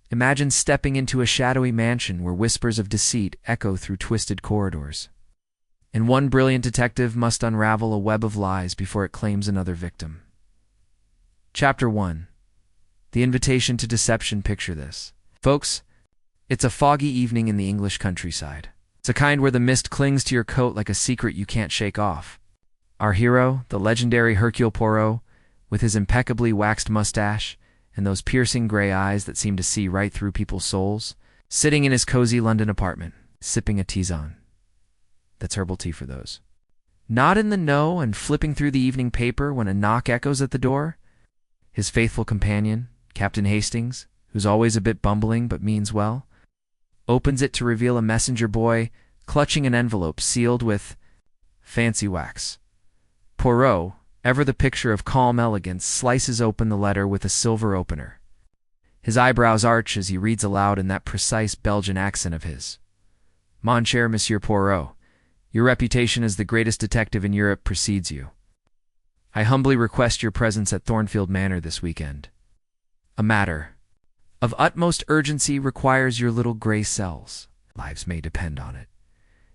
Imagine stepping into a shadowy mansion where whispers of deceit echo through twisted corridors. And one brilliant detective must unravel a web of lies before it claims another victim. Chapter 1. The Invitation to Deception. Picture this. Folks, it's a foggy evening in the English countryside. It's a kind where the mist clings to your coat like a secret you can't shake off. Our hero, the legendary Hercule Poirot, with his impeccably waxed mustache and those piercing gray eyes that seem to see right through people's souls, sitting in his cozy London apartment, sipping a tisane. That's herbal tea for those. Not in the know and flipping through the evening paper when a knock echoes at the door. His faithful companion, Captain Hastings, who's always a bit bumbling but means well, opens it to reveal a messenger boy clutching an envelope sealed with fancy wax. Poirot, ever the picture of calm elegance, slices open the letter with a silver opener. His eyebrows arch as he reads aloud in that precise Belgian accent of his. Mon cher Monsieur Poirot, your reputation as the greatest detective in Europe precedes you. I humbly request your presence at Thornfield Manor this weekend. A matter of utmost urgency requires your little gray cells. Lives may depend on it.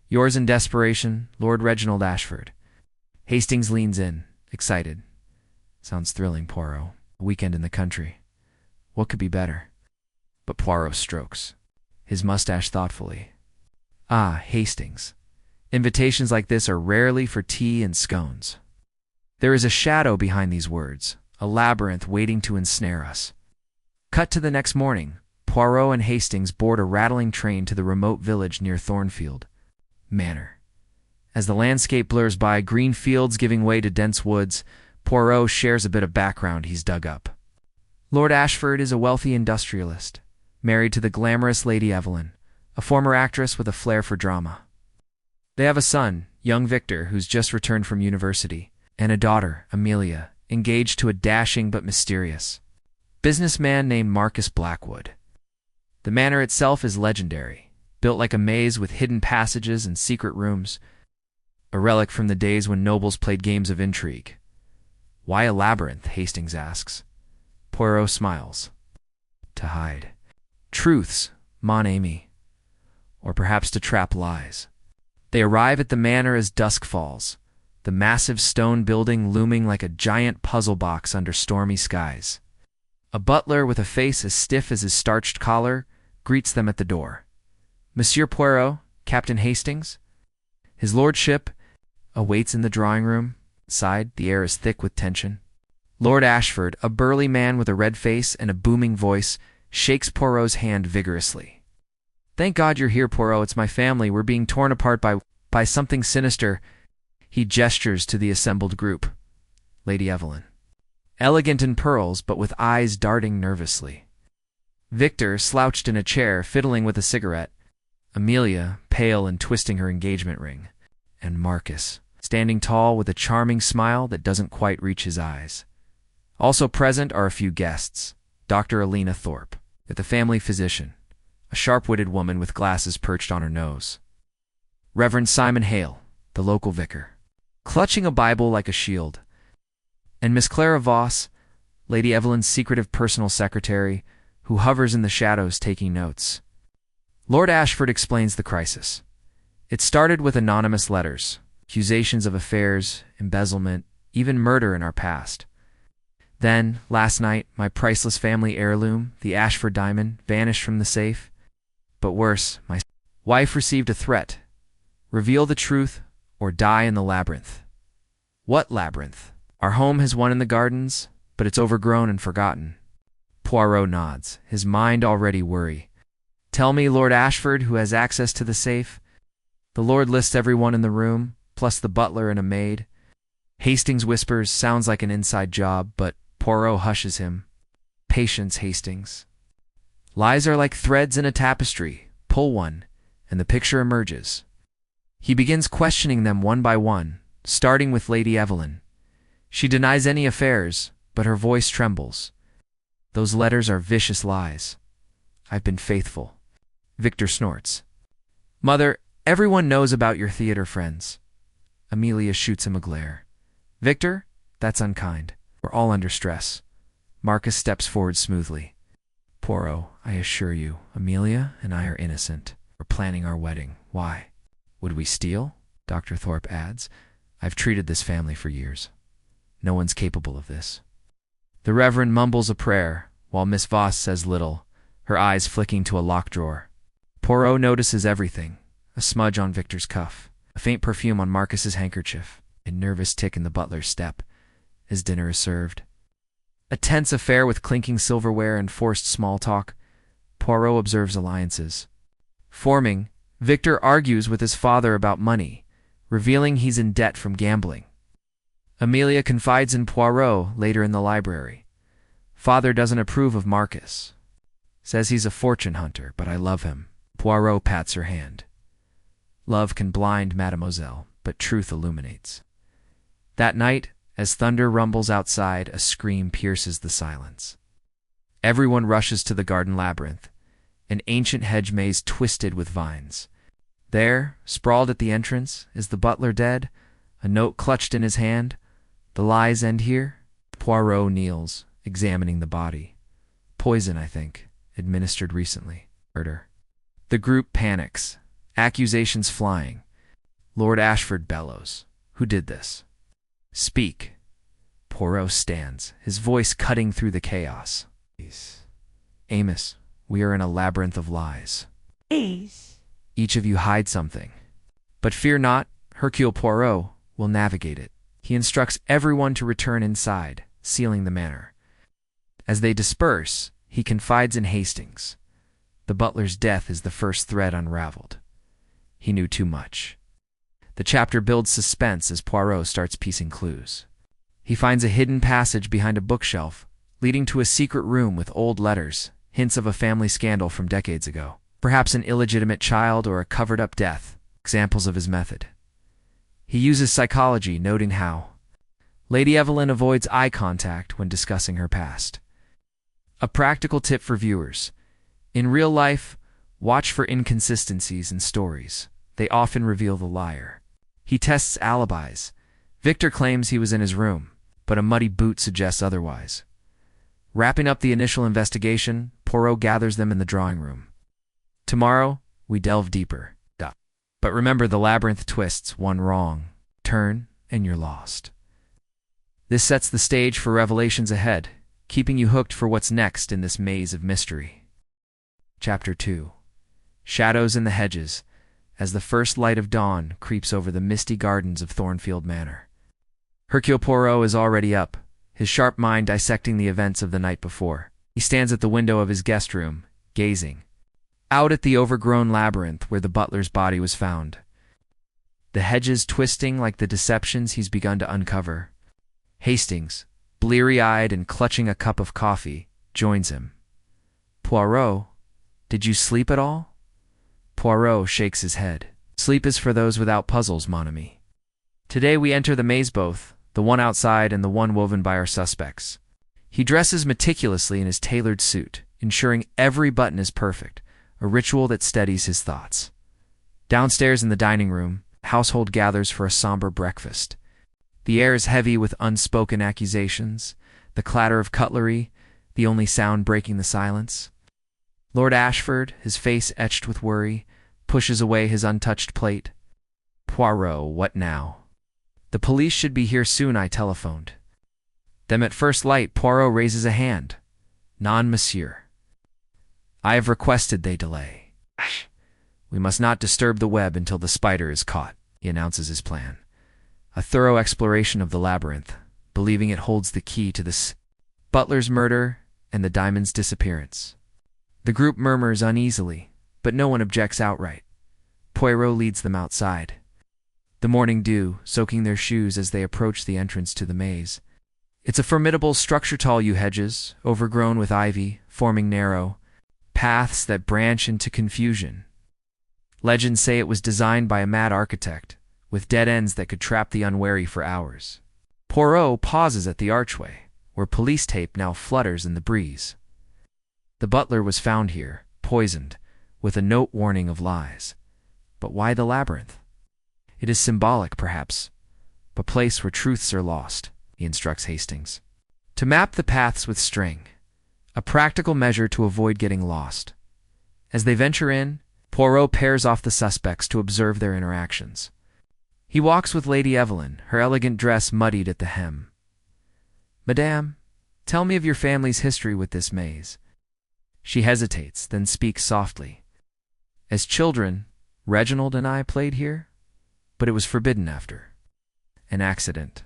Yours in desperation, Lord Reginald Ashford. Hastings leans in, excited. Sounds thrilling, Poirot. A weekend in the country. What could be better? But Poirot strokes his mustache thoughtfully. Ah, Hastings. Invitations like this are rarely for tea and scones. There is a shadow behind these words, a labyrinth waiting to ensnare us. Cut to the next morning. Poirot and Hastings board a rattling train to the remote village near Thornfield Manor. As the landscape blurs by, green fields giving way to dense woods, Poirot shares a bit of background he's dug up. Lord Ashford is a wealthy industrialist, married to the glamorous Lady Evelyn, a former actress with a flair for drama. They have a son, young Victor, who's just returned from university, and a daughter, Amelia, engaged to a dashing but mysterious businessman named Marcus Blackwood. The manor itself is legendary, built like a maze with hidden passages and secret rooms, a relic from the days when nobles played games of intrigue. Why a labyrinth? Hastings asks. Poirot smiles. To hide truths, mon ami, or perhaps to trap lies. They arrive at the manor as dusk falls, the massive stone building looming like a giant puzzle box under stormy skies. A butler with a face as stiff as his starched collar greets them at the door. Monsieur Poirot, Captain Hastings? His lordship awaits in the drawing room. Inside, the air is thick with tension. Lord Ashford, a burly man with a red face and a booming voice, shakes Poirot's hand vigorously. Thank God you're here, Poirot. It's my family. We're being torn apart by something sinister. He gestures to the assembled group. Lady Evelyn, elegant in pearls, but with eyes darting nervously. Victor, slouched in a chair, fiddling with a cigarette. Amelia, pale and twisting her engagement ring. And Marcus, standing tall with a charming smile that doesn't quite reach his eyes. Also present are a few guests. Dr. Elena Thorpe, the family physician, a sharp-witted woman with glasses perched on her nose. Reverend Simon Hale, the local vicar, clutching a Bible like a shield. And Miss Clara Voss, Lady Evelyn's secretive personal secretary, who hovers in the shadows taking notes. Lord Ashford explains the crisis. It started with anonymous letters, accusations of affairs, embezzlement, even murder in our past. Then, last night, my priceless family heirloom, the Ashford diamond, vanished from the safe. But worse, my wife received a threat. Reveal the truth or die in the labyrinth. What labyrinth? Our home has one in the gardens, but it's overgrown and forgotten. Poirot nods, his mind already worry. Tell me, Lord Ashford, who has access to the safe? The Lord lists everyone in the room, plus the butler and a maid. Hastings whispers, sounds like an inside job, but Poirot hushes him. Patience, Hastings. Lies are like threads in a tapestry. Pull one, and the picture emerges. He begins questioning them one by one, starting with Lady Evelyn. She denies any affairs, but her voice trembles. Those letters are vicious lies. I've been faithful. Victor snorts. Mother, everyone knows about your theater friends. Amelia shoots him a glare. Victor, that's unkind. We're all under stress. Marcus steps forward smoothly. Poirot, I assure you, Amelia and I are innocent. We're planning our wedding. Why? Would we steal? Dr. Thorpe adds. I've treated this family for years. No one's capable of this. The Reverend mumbles a prayer, while Miss Voss says little, her eyes flicking to a locked drawer. Poirot notices everything. A smudge on Victor's cuff, a faint perfume on Marcus's handkerchief, a nervous tick in the butler's step. His dinner is served. A tense affair with clinking silverware and forced small talk. Poirot observes alliances forming. Victor argues with his father about money, revealing he's in debt from gambling. Amelia confides in Poirot later in the library. Father doesn't approve of Marcus. Says he's a fortune hunter, but I love him. Poirot pats her hand. Love can blind, mademoiselle, but truth illuminates. That night, as thunder rumbles outside, a scream pierces the silence. Everyone rushes to the garden labyrinth, an ancient hedge maze twisted with vines. There, sprawled at the entrance, is the butler dead, a note clutched in his hand. The lies end here. Poirot kneels, examining the body. Poison, I think, administered recently. Murder. The group panics, accusations flying. Lord Ashford bellows. Who did this? Speak. Poirot stands, his voice cutting through the chaos. Amos, we are in a labyrinth of lies. Each of you hide something. But fear not, Hercule Poirot will navigate it. He instructs everyone to return inside, sealing the manor. As they disperse, he confides in Hastings. The butler's death is the first thread unraveled. He knew too much. The chapter builds suspense as Poirot starts piecing clues. He finds a hidden passage behind a bookshelf, leading to a secret room with old letters, hints of a family scandal from decades ago. Perhaps an illegitimate child or a covered-up death, examples of his method. He uses psychology, noting how Lady Evelyn avoids eye contact when discussing her past. A practical tip for viewers. In real life, watch for inconsistencies in stories. They often reveal the liar. He tests alibis. Victor claims he was in his room, but a muddy boot suggests otherwise. Wrapping up the initial investigation, Poirot gathers them in the drawing room. Tomorrow, we delve deeper. But remember, the labyrinth twists. One wrong turn, and you're lost. This sets the stage for revelations ahead, keeping you hooked for what's next in this maze of mystery. Chapter 2. Shadows in the hedges, as the first light of dawn creeps over the misty gardens of Thornfield Manor. Hercule Poirot is already up, his sharp mind dissecting the events of the night before. He stands at the window of his guest room, gazing out at the overgrown labyrinth where the butler's body was found. The hedges twisting like the deceptions he's begun to uncover. Hastings, bleary-eyed and clutching a cup of coffee, joins him. Poirot, did you sleep at all? Poirot shakes his head. Sleep is for those without puzzles, mon ami. Today we enter the maze both, the one outside and the one woven by our suspects. He dresses meticulously in his tailored suit, ensuring every button is perfect, a ritual that steadies his thoughts. Downstairs in the dining room, the household gathers for a somber breakfast. The air is heavy with unspoken accusations, the clatter of cutlery, the only sound breaking the silence. Lord Ashford, his face etched with worry, pushes away his untouched plate. Poirot, what now? The police should be here soon, I telephoned. Them at first light, Poirot raises a hand. Non, monsieur. I have requested they delay. We must not disturb the web until the spider is caught, he announces his plan. A thorough exploration of the labyrinth, believing it holds the key to the butler's murder and the diamond's disappearance. The group murmurs uneasily, but no one objects outright. Poirot leads them outside. The morning dew, soaking their shoes as they approach the entrance to the maze. It's a formidable structure, tall yew hedges, overgrown with ivy, forming narrow paths that branch into confusion. Legends say it was designed by a mad architect, with dead ends that could trap the unwary for hours. Poirot pauses at the archway, where police tape now flutters in the breeze. The butler was found here, poisoned, with a note warning of lies. But why the labyrinth? It is symbolic, perhaps, a place where truths are lost, he instructs Hastings. To map the paths with string, a practical measure to avoid getting lost. As they venture in, Poirot pairs off the suspects to observe their interactions. He walks with Lady Evelyn, her elegant dress muddied at the hem. "Madame, tell me of your family's history with this maze." She hesitates, then speaks softly. "As children, Reginald and I played here, but it was forbidden after an accident.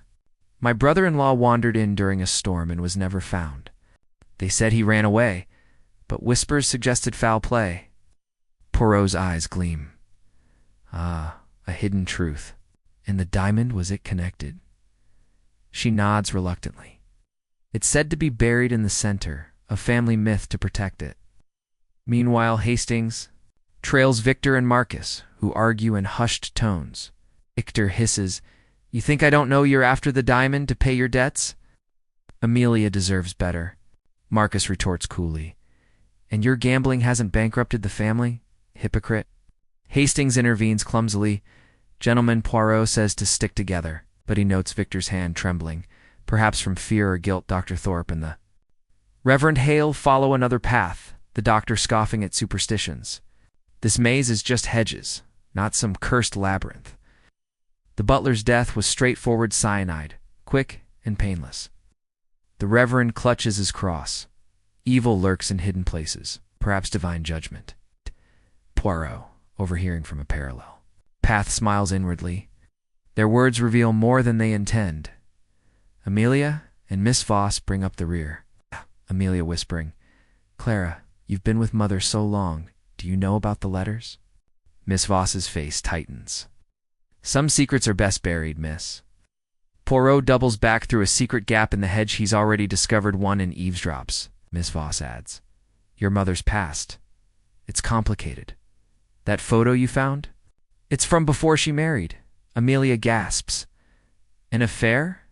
My brother-in-law wandered in during a storm and was never found. They said he ran away, but whispers suggested foul play." Poirot's eyes gleam. "Ah, a hidden truth. And the diamond, was it connected?" She nods reluctantly. "It's said to be buried in the center, a family myth to protect it." Meanwhile, Hastings trails Victor and Marcus, who argue in hushed tones. Victor hisses, "You think I don't know you're after the diamond to pay your debts?" "Amelia deserves better," Marcus retorts coolly. "And your gambling hasn't bankrupted the family? Hypocrite." Hastings intervenes clumsily. "Gentlemen," Poirot says to stick together, but he notes Victor's hand trembling, perhaps from fear or guilt. Dr. Thorpe and the Reverend Hale follow another path, the doctor scoffing at superstitions. "This maze is just hedges, not some cursed labyrinth. The butler's death was straightforward cyanide, quick and painless." The Reverend clutches his cross. "Evil lurks in hidden places, perhaps divine judgment." Poirot, overhearing from a parallel path, smiles inwardly. Their words reveal more than they intend. Amelia and Miss Voss bring up the rear. Amelia whispering, "Clara, you've been with Mother so long. Do you know about the letters?" Miss Voss's face tightens. "Some secrets are best buried, miss." Poirot doubles back through a secret gap in the hedge. He's already discovered one and eavesdrops. Miss Voss adds, "Your mother's past. It's complicated. That photo you found? It's from before she married." Amelia gasps. "An affair?"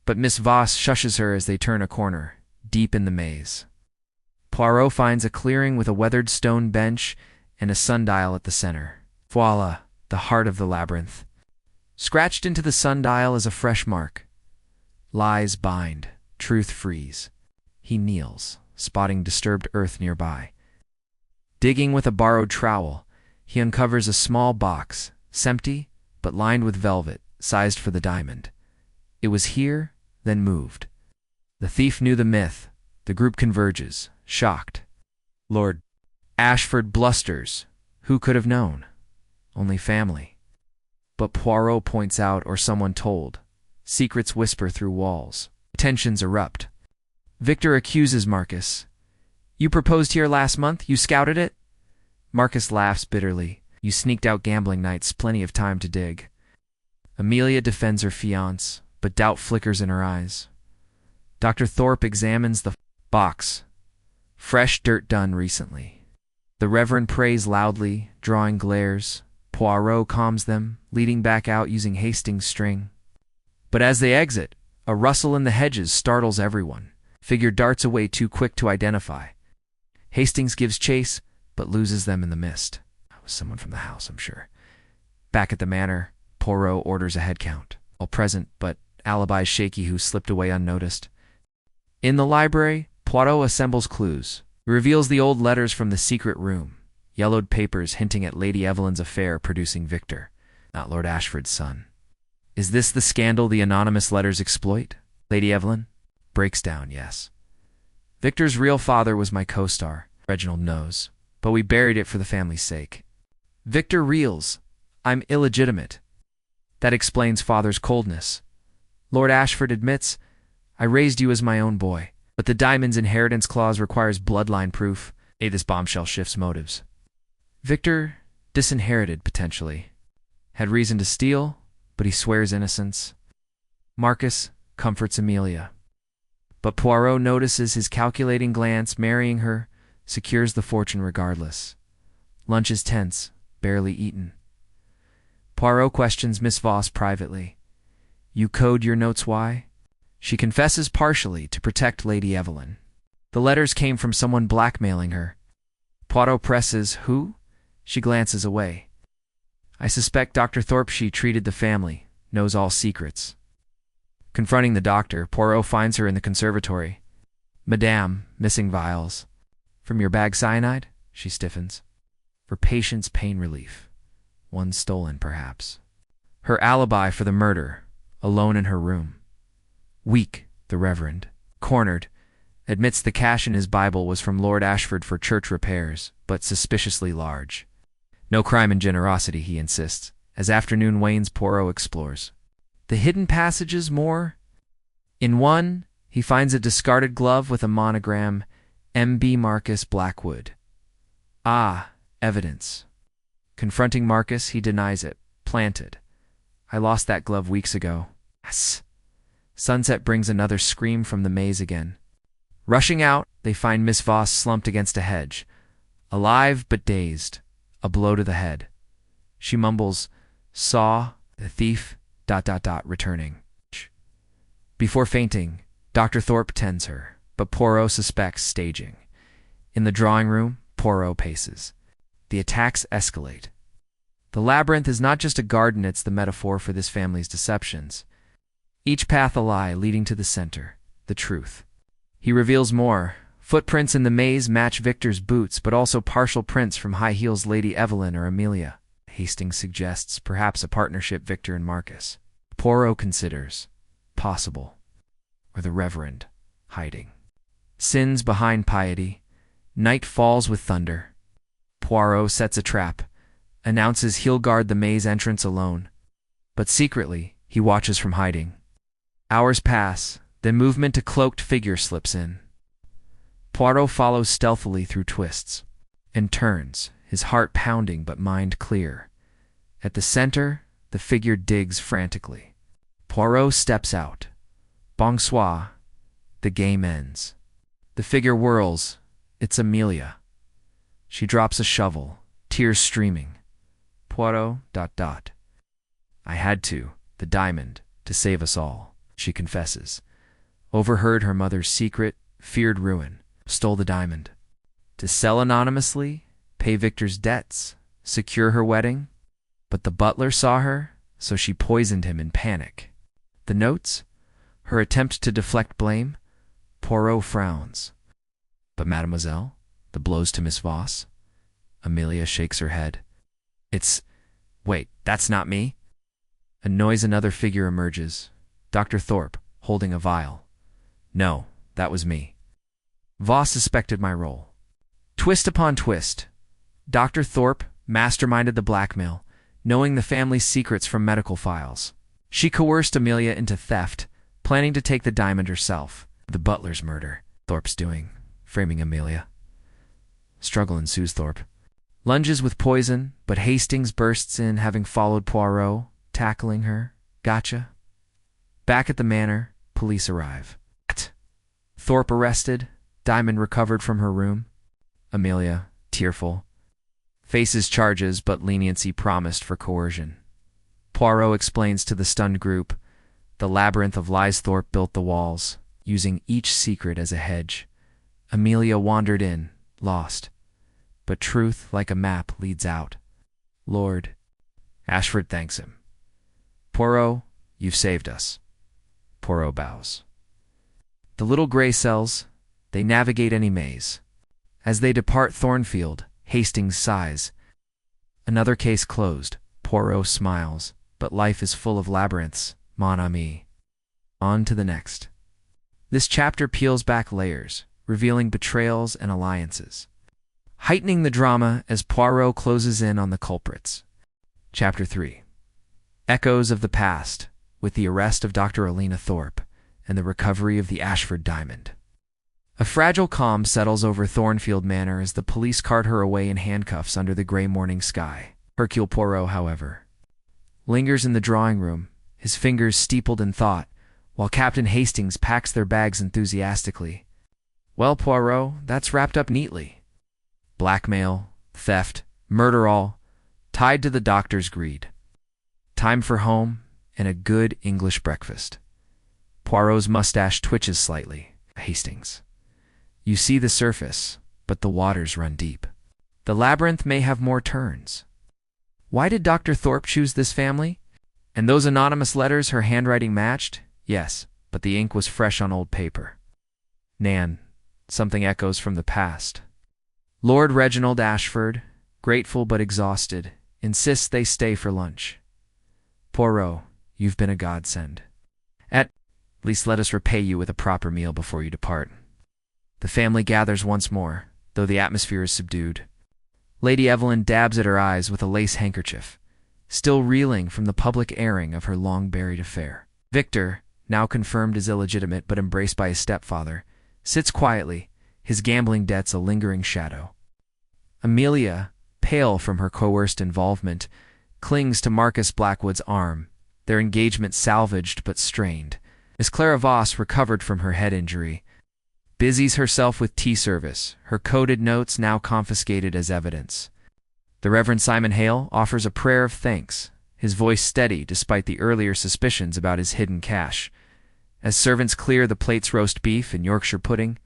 But Miss Voss shushes her as they turn a corner, deep in the maze. Poirot finds a clearing with a weathered stone bench and a sundial at the center. Voila, the heart of the labyrinth. Scratched into the sundial is a fresh mark. "Lies bind, truth frees." He kneels, spotting disturbed earth nearby. Digging with a borrowed trowel, he uncovers a small box, empty, but lined with velvet, sized for the diamond. It was here, then moved. The thief knew the myth. The group converges, shocked. Lord Ashford blusters. Who could have known? Only family. But Poirot points out, or someone told. Secrets whisper through walls. Tensions erupt. Victor accuses Marcus. "You proposed here last month? You scouted it?" Marcus laughs bitterly. "You sneaked out gambling nights, plenty of time to dig." Amelia defends her fiancé, but doubt flickers in her eyes. Dr. Thorpe examines the box. Fresh dirt done recently. The Reverend prays loudly, drawing glares. Poirot calms them, leading back out using Hastings' string. But as they exit, a rustle in the hedges startles everyone. Figure darts away too quick to identify. Hastings gives chase, but loses them in the mist. It was someone from the house, I'm sure. Back at the manor, Poirot orders a head count. All present, but alibis shaky who slipped away unnoticed. In the library, Poirot assembles clues. He reveals the old letters from the secret room. Yellowed papers hinting at Lady Evelyn's affair producing Victor, not Lord Ashford's son. Is this the scandal the anonymous letters exploit? Lady Evelyn? Breaks down, yes. Victor's real father was my co-star, Reginald knows, but we buried it for the family's sake. Victor reels. I'm illegitimate. That explains father's coldness. Lord Ashford admits, I raised you as my own boy, but the diamond's inheritance clause requires bloodline proof. This bombshell shifts motives. Victor, disinherited potentially. Had reason to steal, but he swears innocence. Marcus comforts Amelia. But Poirot notices his calculating glance. Marrying her secures the fortune regardless. Lunch is tense, barely eaten. Poirot questions Miss Voss privately. You code your notes why? She confesses partially to protect Lady Evelyn. The letters came from someone blackmailing her. Poirot presses, who? She glances away. I suspect Dr. Thorpe. She treated the family, knows all secrets. Confronting the doctor, Poirot finds her in the conservatory. Madame, missing vials. From your bag cyanide? She stiffens. For patient's pain relief. One stolen, perhaps. Her alibi for the murder, alone in her room. Weak, the Reverend, cornered, admits the cash in his Bible was from Lord Ashford for church repairs, but suspiciously large. No crime in generosity, he insists, as afternoon wanes. Poirot explores the hidden passages more. In one, he finds a discarded glove with a monogram, M.B. Marcus Blackwood. Ah, evidence. Confronting Marcus, he denies it. Planted. I lost that glove weeks ago. Yes. Sunset brings another scream from the maze again. Rushing out, they find Miss Voss slumped against a hedge, alive but dazed, a blow to the head. She mumbles, "Saw the thief, ... returning." Before fainting, Dr. Thorpe tends her, but Poirot suspects staging. In the drawing room, Poirot paces. The attacks escalate. The labyrinth is not just a garden, it's the metaphor for this family's deceptions. Each path a lie leading to the center, the truth. He reveals more. Footprints in the maze match Victor's boots, but also partial prints from high heels Lady Evelyn or Amelia. Hastings suggests perhaps a partnership Victor and Marcus. Poirot considers possible. Or the Reverend hiding. Sins behind piety. Night falls with thunder. Poirot sets a trap, announces he'll guard the maze entrance alone. But secretly, he watches from hiding. Hours pass, then movement a cloaked figure slips in. Poirot follows stealthily through twists and turns, his heart pounding but mind clear. At the center, the figure digs frantically. Poirot steps out. Bonsoir. The game ends. The figure whirls. It's Amelia. She drops a shovel, tears streaming. Poirot, ... I had to, the diamond, to save us all, she confesses. Overheard her mother's secret, feared ruin, stole the diamond. To sell anonymously, pay Victor's debts, secure her wedding. But the butler saw her, so she poisoned him in panic. The notes? Her attempt to deflect blame? Poirot frowns. But mademoiselle? The blows to Miss Voss? Amelia shakes her head. Wait, that's not me? A noise, another figure emerges. Dr. Thorpe, holding a vial. No, that was me. Voss suspected my role. Twist upon twist. Dr. Thorpe masterminded the blackmail, knowing the family's secrets from medical files. She coerced Amelia into theft, planning to take the diamond herself. The butler's murder, Thorpe's doing, framing Amelia. Struggle ensues. Thorpe lunges with poison, but Hastings bursts in, having followed Poirot, tackling her. Gotcha. Back at the manor, police arrive. Thorpe arrested, diamond recovered from her room. Amelia, tearful, faces charges but leniency promised for coercion. Poirot explains to the stunned group, the labyrinth of lies. Thorpe built the walls, using each secret as a hedge. Amelia wandered in, lost. But truth, like a map, leads out. Lord Ashford thanks him. Poirot, you've saved us. Poirot bows. The little gray cells, they navigate any maze. As they depart Thornfield, Hastings sighs. Another case closed. Poirot smiles, but life is full of labyrinths, mon ami. On to the next. This chapter peels back layers, revealing betrayals and alliances, heightening the drama as Poirot closes in on the culprits. Chapter 3. Echoes of the past, with the arrest of Dr. Alina Thorpe and the recovery of the Ashford diamond. A fragile calm settles over Thornfield Manor as the police cart her away in handcuffs under the gray morning sky. Hercule Poirot, however, lingers in the drawing room, his fingers steepled in thought, while Captain Hastings packs their bags enthusiastically. Well, Poirot, that's wrapped up neatly. Blackmail, theft, murder, all tied to the doctor's greed. Time for home and a good English breakfast. Poirot's mustache twitches slightly. Hastings. You see the surface, but the waters run deep. The labyrinth may have more turns. Why did Dr. Thorpe choose this family? And those anonymous letters her handwriting matched? Yes, but the ink was fresh on old paper. Nan, Something echoes from the past. Lord Reginald Ashford, grateful but exhausted, insists they stay for lunch. Poirot, you've been a godsend. At least let us repay you with a proper meal before you depart. The family gathers once more, though the atmosphere is subdued. Lady Evelyn dabs at her eyes with a lace handkerchief, still reeling from the public airing of her long-buried affair. Victor, now confirmed as illegitimate but embraced by his stepfather, sits quietly, his gambling debts a lingering shadow. Amelia, pale from her coerced involvement, clings to Marcus Blackwood's arm, their engagement salvaged but strained. Miss Clara Voss, recovered from her head injury, busies herself with tea service, her coded notes now confiscated as evidence. The Reverend Simon Hale offers a prayer of thanks, his voice steady despite the earlier suspicions about his hidden cash. As servants clear the plates roast beef and Yorkshire pudding,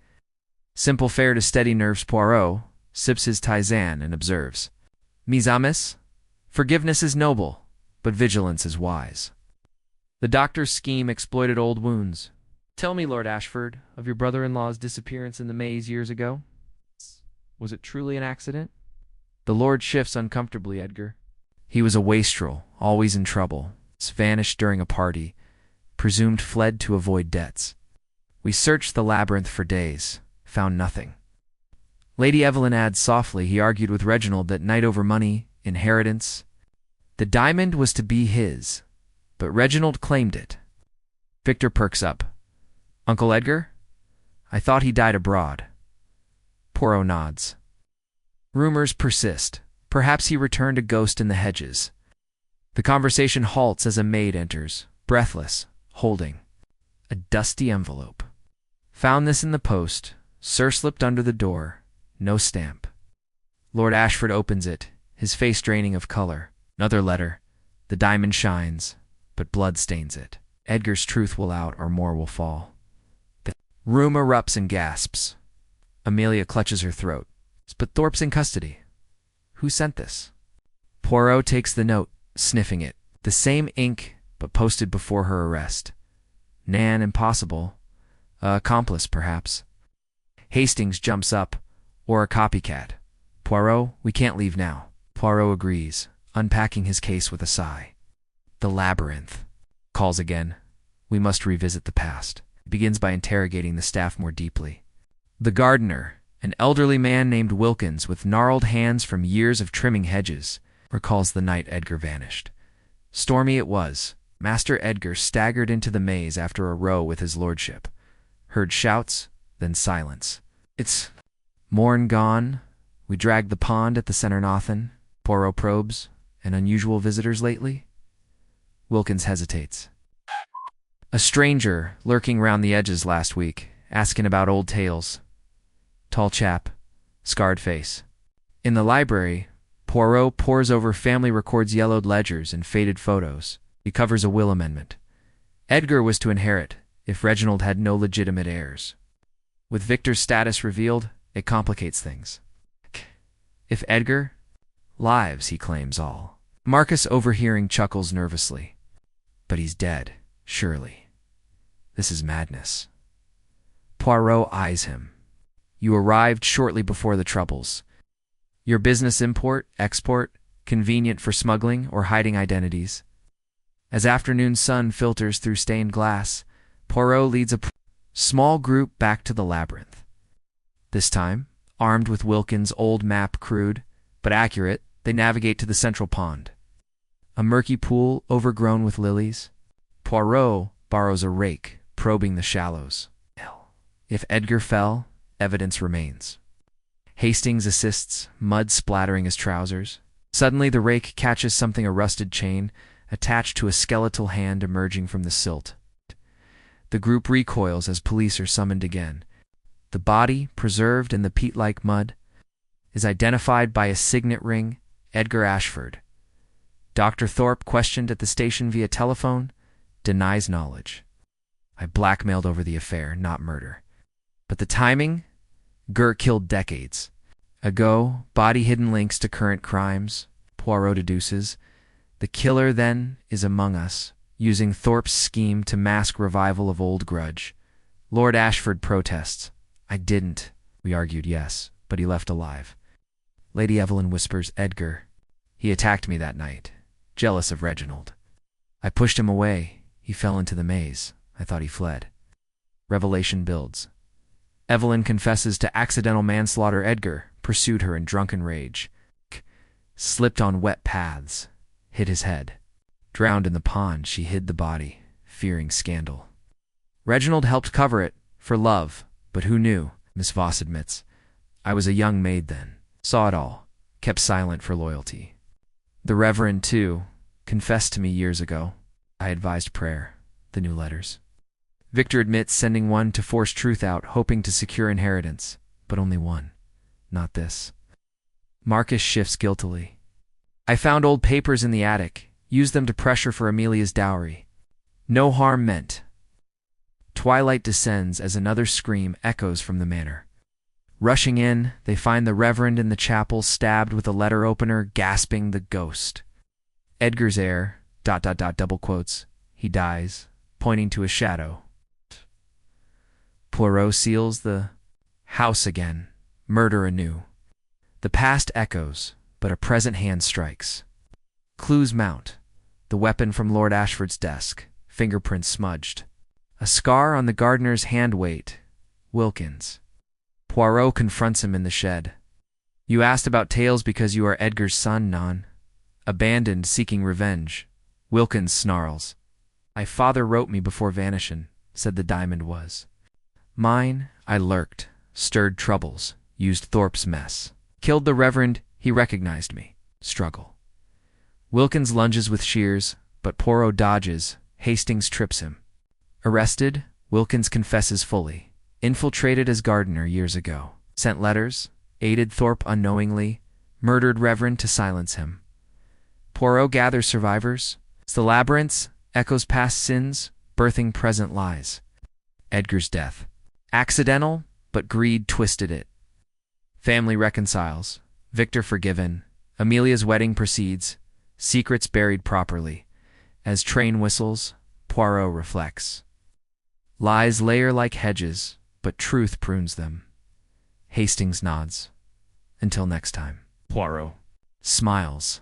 simple fare to steady nerves, Poirot sips his tisane and observes, Mes amis, forgiveness is noble, but vigilance is wise. The doctor's scheme exploited old wounds. Tell me, Lord Ashford, of your brother-in-law's disappearance in the maze years ago. Was it truly an accident? The Lord shifts uncomfortably, Edgar. He was a wastrel, always in trouble, vanished during a party, presumed fled to avoid debts. We searched the labyrinth for days, found nothing. Lady Evelyn adds softly he argued with Reginald that night over money, inheritance. The diamond was to be his, but Reginald claimed it. Victor perks up. Uncle Edgar? I thought he died abroad. Poirot nods. Rumors persist. Perhaps he returned a ghost in the hedges. The conversation halts as a maid enters, breathless, holding a dusty envelope. Found this in the post, slipped under the door, no stamp. Lord Ashford opens it, his face draining of color. Another letter. The diamond shines, but blood stains it. Edgar's truth will out or more will fall. The room erupts and gasps. Amelia clutches her throat. But Thorpe's in custody. Who sent this? Poirot takes the note, sniffing it. The same ink, but posted before her arrest. Nan, impossible. Accomplice, perhaps. Hastings jumps up. Or a copycat. Poirot, we can't leave now. Poirot agrees, unpacking his case with a sigh. The labyrinth. Calls again. We must revisit the past. Begins by interrogating the staff more deeply. The gardener, an elderly man named Wilkins with gnarled hands from years of trimming hedges, recalls the night Edgar vanished. Stormy it was. Master Edgar staggered into the maze after a row with his lordship. Heard shouts, then silence. It's morn gone. We dragged the pond at the Centre Nothin. Poirot probes. And unusual visitors lately? Wilkins hesitates. A stranger lurking round the edges last week, asking about old tales. Tall chap, scarred face. In the library, Poirot pores over family records, yellowed ledgers, and faded photos. He covers a will amendment. Edgar was to inherit if Reginald had no legitimate heirs. With Victor's status revealed, it complicates things. If Edgar? Lives, he claims all. Marcus, overhearing, chuckles nervously. But he's dead, surely. This is madness. Poirot eyes him. You arrived shortly before the Troubles. Your business import, export, convenient for smuggling or hiding identities. As afternoon sun filters through stained glass, Poirot leads a small group back to the labyrinth. This time, armed with Wilkins' old map, crude but accurate, they navigate to the central pond. A murky pool overgrown with lilies. Poirot borrows a rake, probing the shallows. If Edgar fell, evidence remains. Hastings assists, mud splattering his trousers. Suddenly the rake catches something, a rusted chain, attached to a skeletal hand emerging from the silt. The group recoils as police are summoned again. The body, preserved in the peat-like mud, is identified by a signet ring, Edgar Ashford. Dr. Thorpe, questioned at the station via telephone, denies knowledge. I blackmailed over the affair, not murder. But the timing? Gur killed decades ago, body hidden links to current crimes, Poirot deduces. The killer, then, is among us, using Thorpe's scheme to mask revival of old grudge. Lord Ashford protests. I didn't. We argued, yes, but he left alive. Lady Evelyn whispers, Edgar. He attacked me that night, jealous of Reginald. I pushed him away. He fell into the maze. I thought he fled. Revelation builds. Evelyn confesses to accidental manslaughter. Edgar pursued her in drunken rage. Slipped on wet paths. Hit his head. Drowned in the pond. She hid the body, fearing scandal. Reginald helped cover it, for love, but who knew? Miss Voss admits. I was a young maid then. Saw it all. Kept silent for loyalty. The Reverend, too, confessed to me years ago. I advised prayer. The new letters. Victor admits sending one to force truth out, hoping to secure inheritance. But only one. Not this. Marcus shifts guiltily. I found old papers in the attic. Used them to pressure for Amelia's dowry. No harm meant. Twilight descends as another scream echoes from the manor. Rushing in, they find the Reverend in the chapel, stabbed with a letter opener, gasping the ghost. Edgar's heir, ... double quotes. He dies, pointing to a shadow. Poirot seals the house again, murder anew. The past echoes, but a present hand strikes. Clues mount. The weapon from Lord Ashford's desk, fingerprints smudged. A scar on the gardener's hand weight. Wilkins. Poirot confronts him in the shed. You asked about Tales because you are Edgar's son, Non. Abandoned, seeking revenge. Wilkins snarls. My father wrote me before vanishing, said the diamond was. Mine, I lurked, stirred troubles, used Thorpe's mess. Killed the Reverend, he recognized me. Struggle. Wilkins lunges with shears, but Poirot dodges. Hastings trips him. Arrested, Wilkins confesses fully. Infiltrated as gardener years ago. Sent letters, aided Thorpe unknowingly, murdered Reverend to silence him. Poirot gathers survivors. The Labyrinth echoes past sins, birthing present lies. Edgar's death. Accidental, but greed twisted it. Family reconciles. Victor forgiven. Amelia's wedding proceeds. Secrets buried properly. As train whistles, Poirot reflects. Lies layer like hedges, but truth prunes them. Hastings nods. Until next time. Poirot smiles.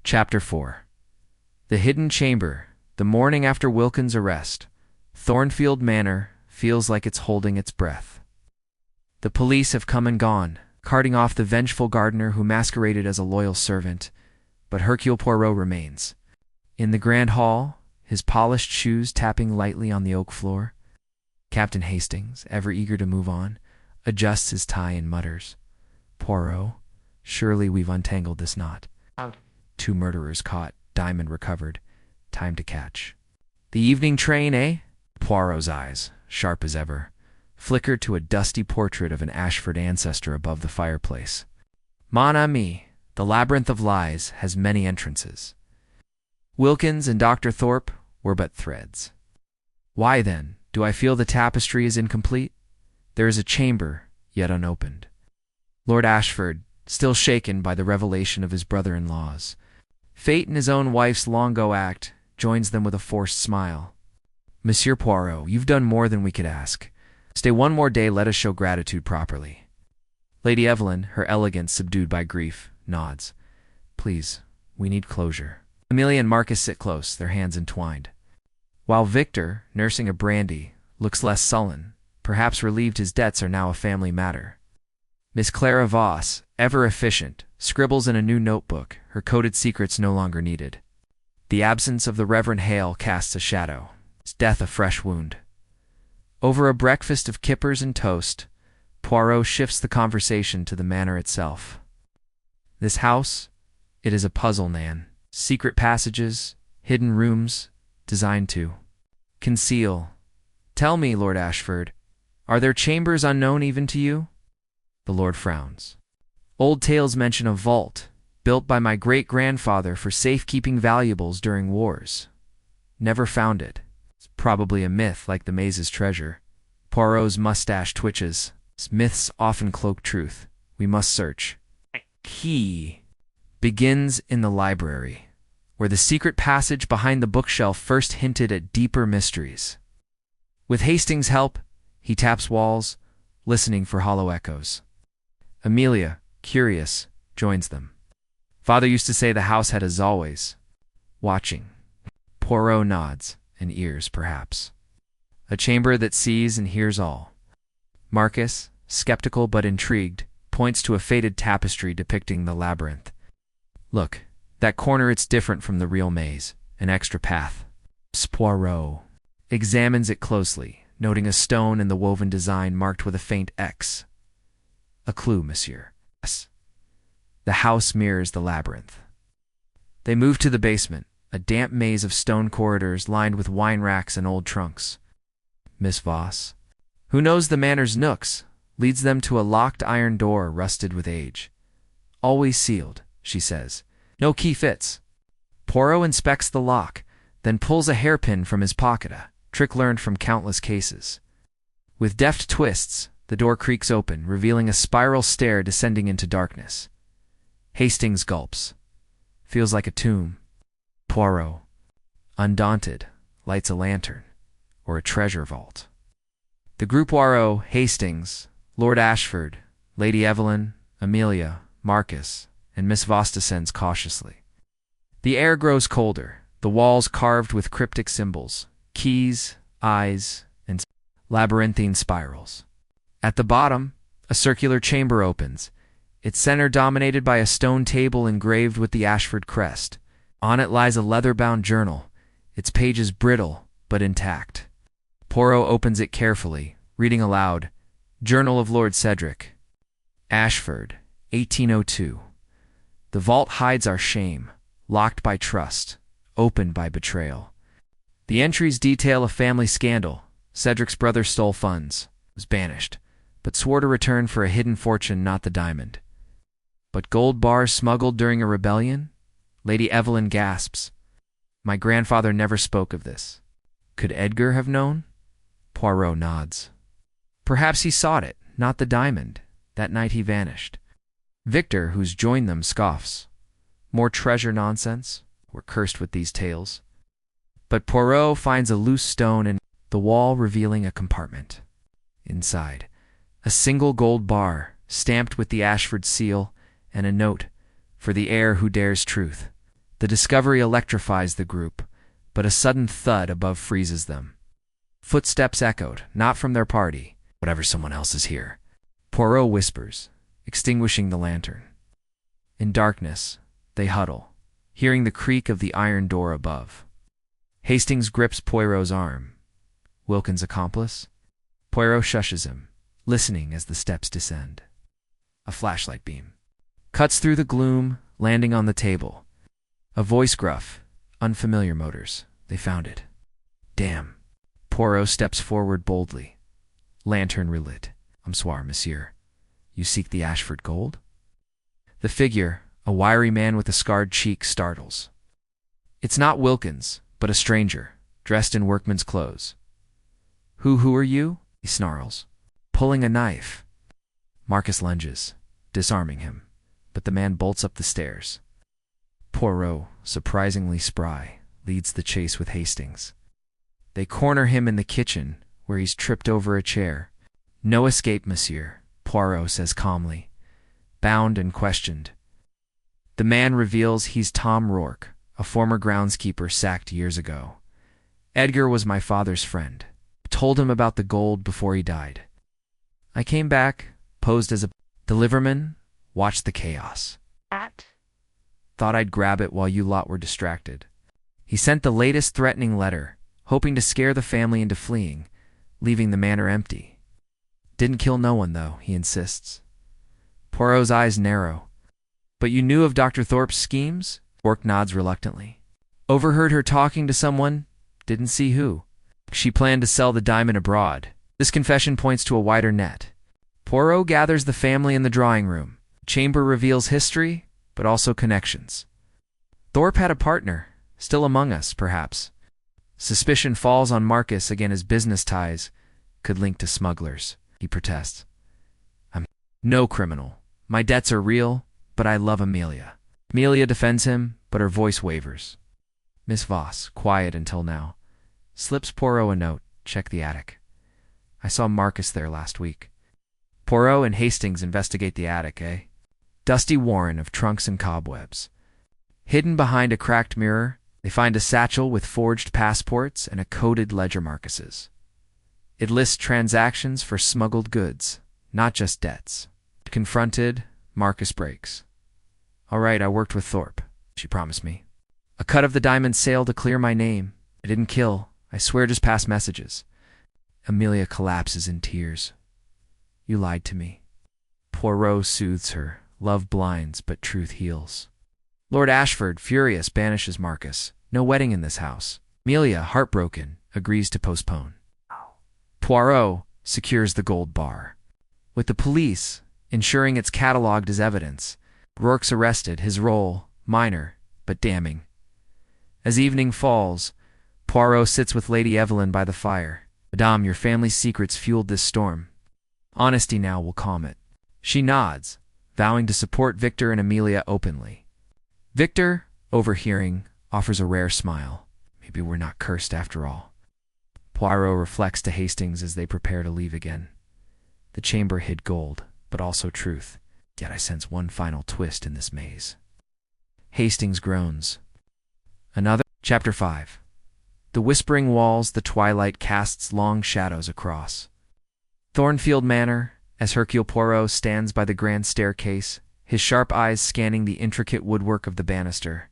Chapter 4. The Hidden Chamber. The morning after Wilkins' arrest. Thornfield Manor feels like it's holding its breath. The police have come and gone, carting off the vengeful gardener who masqueraded as a loyal servant, but Hercule Poirot remains. In the grand hall, his polished shoes tapping lightly on the oak floor, Captain Hastings, ever eager to move on, adjusts his tie and mutters, Poirot, surely we've untangled this knot. 2 murderers caught, diamond recovered, time to catch. The evening train, eh? Poirot's eyes, sharp as ever, flickered to a dusty portrait of an Ashford ancestor above the fireplace. Mon ami, the labyrinth of lies has many entrances. Wilkins and Dr. Thorpe were but threads. Why, then, do I feel the tapestry is incomplete? There is a chamber, yet unopened. Lord Ashford, still shaken by the revelation of his brother-in-laws. Fate in his own wife's long-ago act joins them with a forced smile. Monsieur Poirot, you've done more than we could ask. Stay one more day, let us show gratitude properly. Lady Evelyn, her elegance subdued by grief, nods. Please, we need closure. Amelia and Marcus sit close, their hands entwined. While Victor, nursing a brandy, looks less sullen, perhaps relieved his debts are now a family matter. Miss Clara Voss, ever efficient, scribbles in a new notebook, her coded secrets no longer needed. The absence of the Reverend Hale casts a shadow, his death a fresh wound. Over a breakfast of kippers and toast, Poirot shifts the conversation to the manor itself. This house, it is a puzzle, Nan. Secret passages, hidden rooms, designed to conceal. Tell me, Lord Ashford, are there chambers unknown even to you? The Lord frowns. Old tales mention a vault, built by my great-grandfather for safekeeping valuables during wars. Never found it. It's probably a myth like the maze's treasure. Poirot's mustache twitches. Myths often cloak truth. We must search. Key begins in the library, where the secret passage behind the bookshelf first hinted at deeper mysteries. With Hastings' help, he taps walls, listening for hollow echoes. Amelia, curious, joins them. Father used to say the house had as always. Watching. Poirot nods, and ears, perhaps. A chamber that sees and hears all. Marcus, skeptical but intrigued, points to a faded tapestry depicting the labyrinth. Look, that corner, it's different from the real maze, an extra path. Poirot examines it closely, noting a stone in the woven design marked with a faint X. A clue, monsieur. Yes. The house mirrors the labyrinth. They move to the basement, a damp maze of stone corridors lined with wine racks and old trunks. Miss Voss, who knows the manor's nooks, leads them to a locked iron door rusted with age. Always sealed, she says. No key fits. Poirot inspects the lock, then pulls a hairpin from his pocket, a trick learned from countless cases. With deft twists, the door creaks open, revealing a spiral stair descending into darkness. Hastings gulps. Feels like a tomb. Poirot, undaunted, lights a lantern, or a treasure vault. The group Poirot, Hastings, Lord Ashford, Lady Evelyn, Amelia, Marcus, and Miss Voss descends cautiously. The air grows colder, the walls carved with cryptic symbols, keys, eyes, and labyrinthine spirals. At the bottom, a circular chamber opens, its center dominated by a stone table engraved with the Ashford crest. On it lies a leather-bound journal, its pages brittle but intact. Poirot opens it carefully, reading aloud, Journal of Lord Cedric. Ashford, 1802. The vault hides our shame, locked by trust, opened by betrayal. The entries detail a family scandal. Cedric's brother stole funds, was banished, but swore to return for a hidden fortune, not the diamond. But gold bars smuggled during a rebellion? Lady Evelyn gasps. My grandfather never spoke of this. Could Edgar have known? Poirot nods. Perhaps he sought it, not the diamond. That night he vanished. Victor, who's joined them, scoffs. More treasure nonsense. We're cursed with these tales. But Poirot finds a loose stone in the wall, revealing a compartment. Inside, a single gold bar, stamped with the Ashford seal, and a note, for the heir who dares truth. The discovery electrifies the group, but a sudden thud above freezes them. Footsteps echoed, not from their party, whatever someone else is here. Poirot whispers, extinguishing the lantern. In darkness, they huddle, hearing the creak of the iron door above. Hastings grips Poirot's arm. Wilkins' accomplice? Poirot shushes him, listening as the steps descend. A flashlight beam cuts through the gloom, landing on the table. A voice gruff, unfamiliar motors. They found it. Damn. Poirot steps forward boldly. Lantern relit. Soir, monsieur. You seek the Ashford gold? The figure, a wiry man with a scarred cheek, startles. It's not Wilkins, but a stranger, dressed in workman's clothes. Who are you? He snarls, pulling a knife. Marcus lunges, disarming him, but the man bolts up the stairs. Poirot, surprisingly spry, leads the chase with Hastings. They corner him in the kitchen, where he's tripped over a chair. No escape, monsieur, Poirot says calmly, bound and questioned. The man reveals he's Tom Rourke, a former groundskeeper sacked years ago. Edgar was my father's friend. Told him about the gold before he died. I came back, posed as a deliverman, watched the chaos. Thought I'd grab it while you lot were distracted. He sent the latest threatening letter, hoping to scare the family into fleeing, leaving the manor empty. Didn't kill no one, though, he insists. Poirot's eyes narrow. But you knew of Dr. Thorpe's schemes? Rourke nods reluctantly. Overheard her talking to someone, didn't see who. She planned to sell the diamond abroad. This confession points to a wider net. Poirot gathers the family in the drawing room. Chamber reveals history, but also connections. Thorpe had a partner, still among us, perhaps. Suspicion falls on Marcus, again his business ties could link to smugglers. He protests. I'm no criminal. My debts are real, but I love Amelia. Amelia defends him, but her voice wavers. Miss Voss, quiet until now, slips Poirot a note. Check the attic. I saw Marcus there last week. Poirot and Hastings investigate the attic, eh? Dusty warren of trunks and cobwebs. Hidden behind a cracked mirror, they find a satchel with forged passports and a coded ledger marcuses. It lists transactions for smuggled goods, not just debts. Confronted, Marcus breaks. "All right, I worked with Thorpe," she promised me. "A cut of the diamond sale to clear my name. I didn't kill. I swear just passed messages." Amelia collapses in tears. "You lied to me." Poirot soothes her. Love blinds, but truth heals. Lord Ashford, furious, banishes Marcus. No wedding in this house. Amelia, heartbroken, agrees to postpone. Poirot secures the gold bar. With the police ensuring it's catalogued as evidence, Rourke's arrested, his role minor, but damning. As evening falls, Poirot sits with Lady Evelyn by the fire. "Madame, your family's secrets fueled this storm. Honesty now will calm it." She nods, vowing to support Victor and Amelia openly. Victor, overhearing, offers a rare smile. Maybe we're not cursed after all. Poirot reflects to Hastings as they prepare to leave again. The chamber hid gold, but also truth. Yet I sense one final twist in this maze. Hastings groans. Another. Chapter 5. The whispering walls, the twilight casts long shadows across. Thornfield Manor, as Hercule Poirot stands by the grand staircase, his sharp eyes scanning the intricate woodwork of the banister.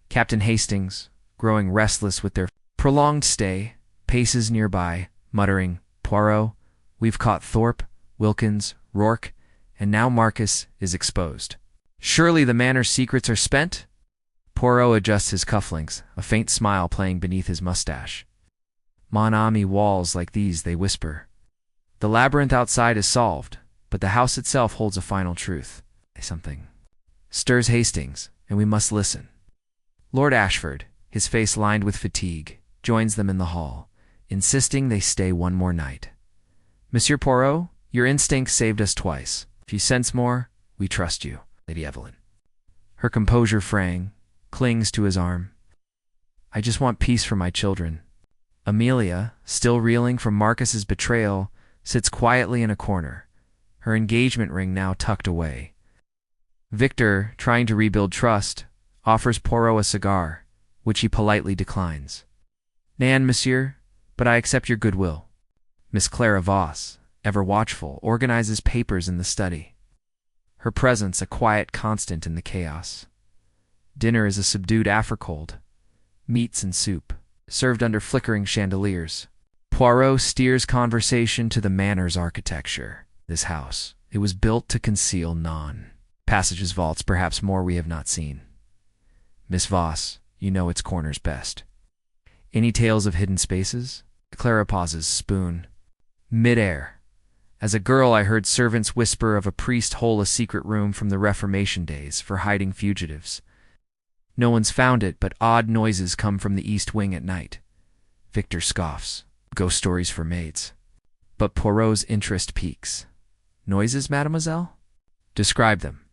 Captain Hastings, growing restless with their prolonged stay, paces nearby, muttering, "Poirot, we've caught Thorpe, Wilkins, Rourke, and now Marcus is exposed. Surely the manor's secrets are spent?" Poirot adjusts his cufflinks, a faint smile playing beneath his mustache. "Mon ami, walls like these, they whisper. The labyrinth outside is solved, but the house itself holds a final truth." Something stirs Hastings, and we must listen. Lord Ashford, his face lined with fatigue, joins them in the hall, insisting they stay one more night. "Monsieur Poirot, your instincts saved us twice. If you sense more, we trust you." Lady Evelyn, her composure fraying, clings to his arm. "I just want peace for my children." Amelia, still reeling from Marcus's betrayal, sits quietly in a corner, her engagement ring now tucked away. Victor, trying to rebuild trust, offers Poirot a cigar, which he politely declines. "Nan, monsieur, but I accept your goodwill." Miss Clara Voss, ever watchful, organizes papers in the study. Her presence a quiet constant in the chaos. Dinner is a subdued africold, meats and soup, served under flickering chandeliers. Poirot steers conversation to the manor's architecture. This house, it was built to conceal none. Passages, vaults, perhaps more we have not seen. Miss Voss, you know its corners best. Any tales of hidden spaces? Clara pauses, spoon. Mid-air. As a girl, I heard servants whisper of a priest hole a secret room from the Reformation days for hiding fugitives. No one's found it, but odd noises come from the east wing at night. Victor scoffs. Ghost stories for maids. But Poirot's interest peaks. Noises, mademoiselle? Describe them.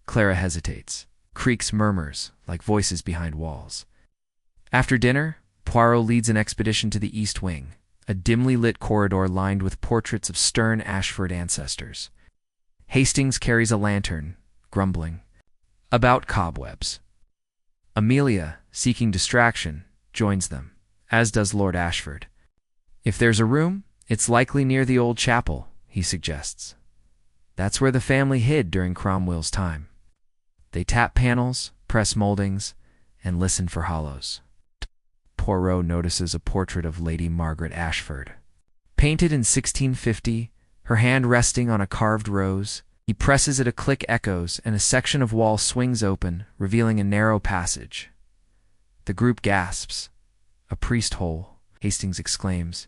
Clara hesitates. Creaks murmurs, like voices behind walls. After dinner, Poirot leads an expedition to the east wing, a dimly lit corridor lined with portraits of stern Ashford ancestors. Hastings carries a lantern, grumbling about cobwebs. Amelia, seeking distraction, joins them, as does Lord Ashford. "If there's a room, it's likely near the old chapel," he suggests. "That's where the family hid during Cromwell's time." They tap panels, press moldings, and listen for hollows. Poirot notices a portrait of Lady Margaret Ashford. Painted in 1650, her hand resting on a carved rose, he presses it, a click echoes, and a section of wall swings open, revealing a narrow passage. The group gasps. "A priest hole," Hastings exclaims.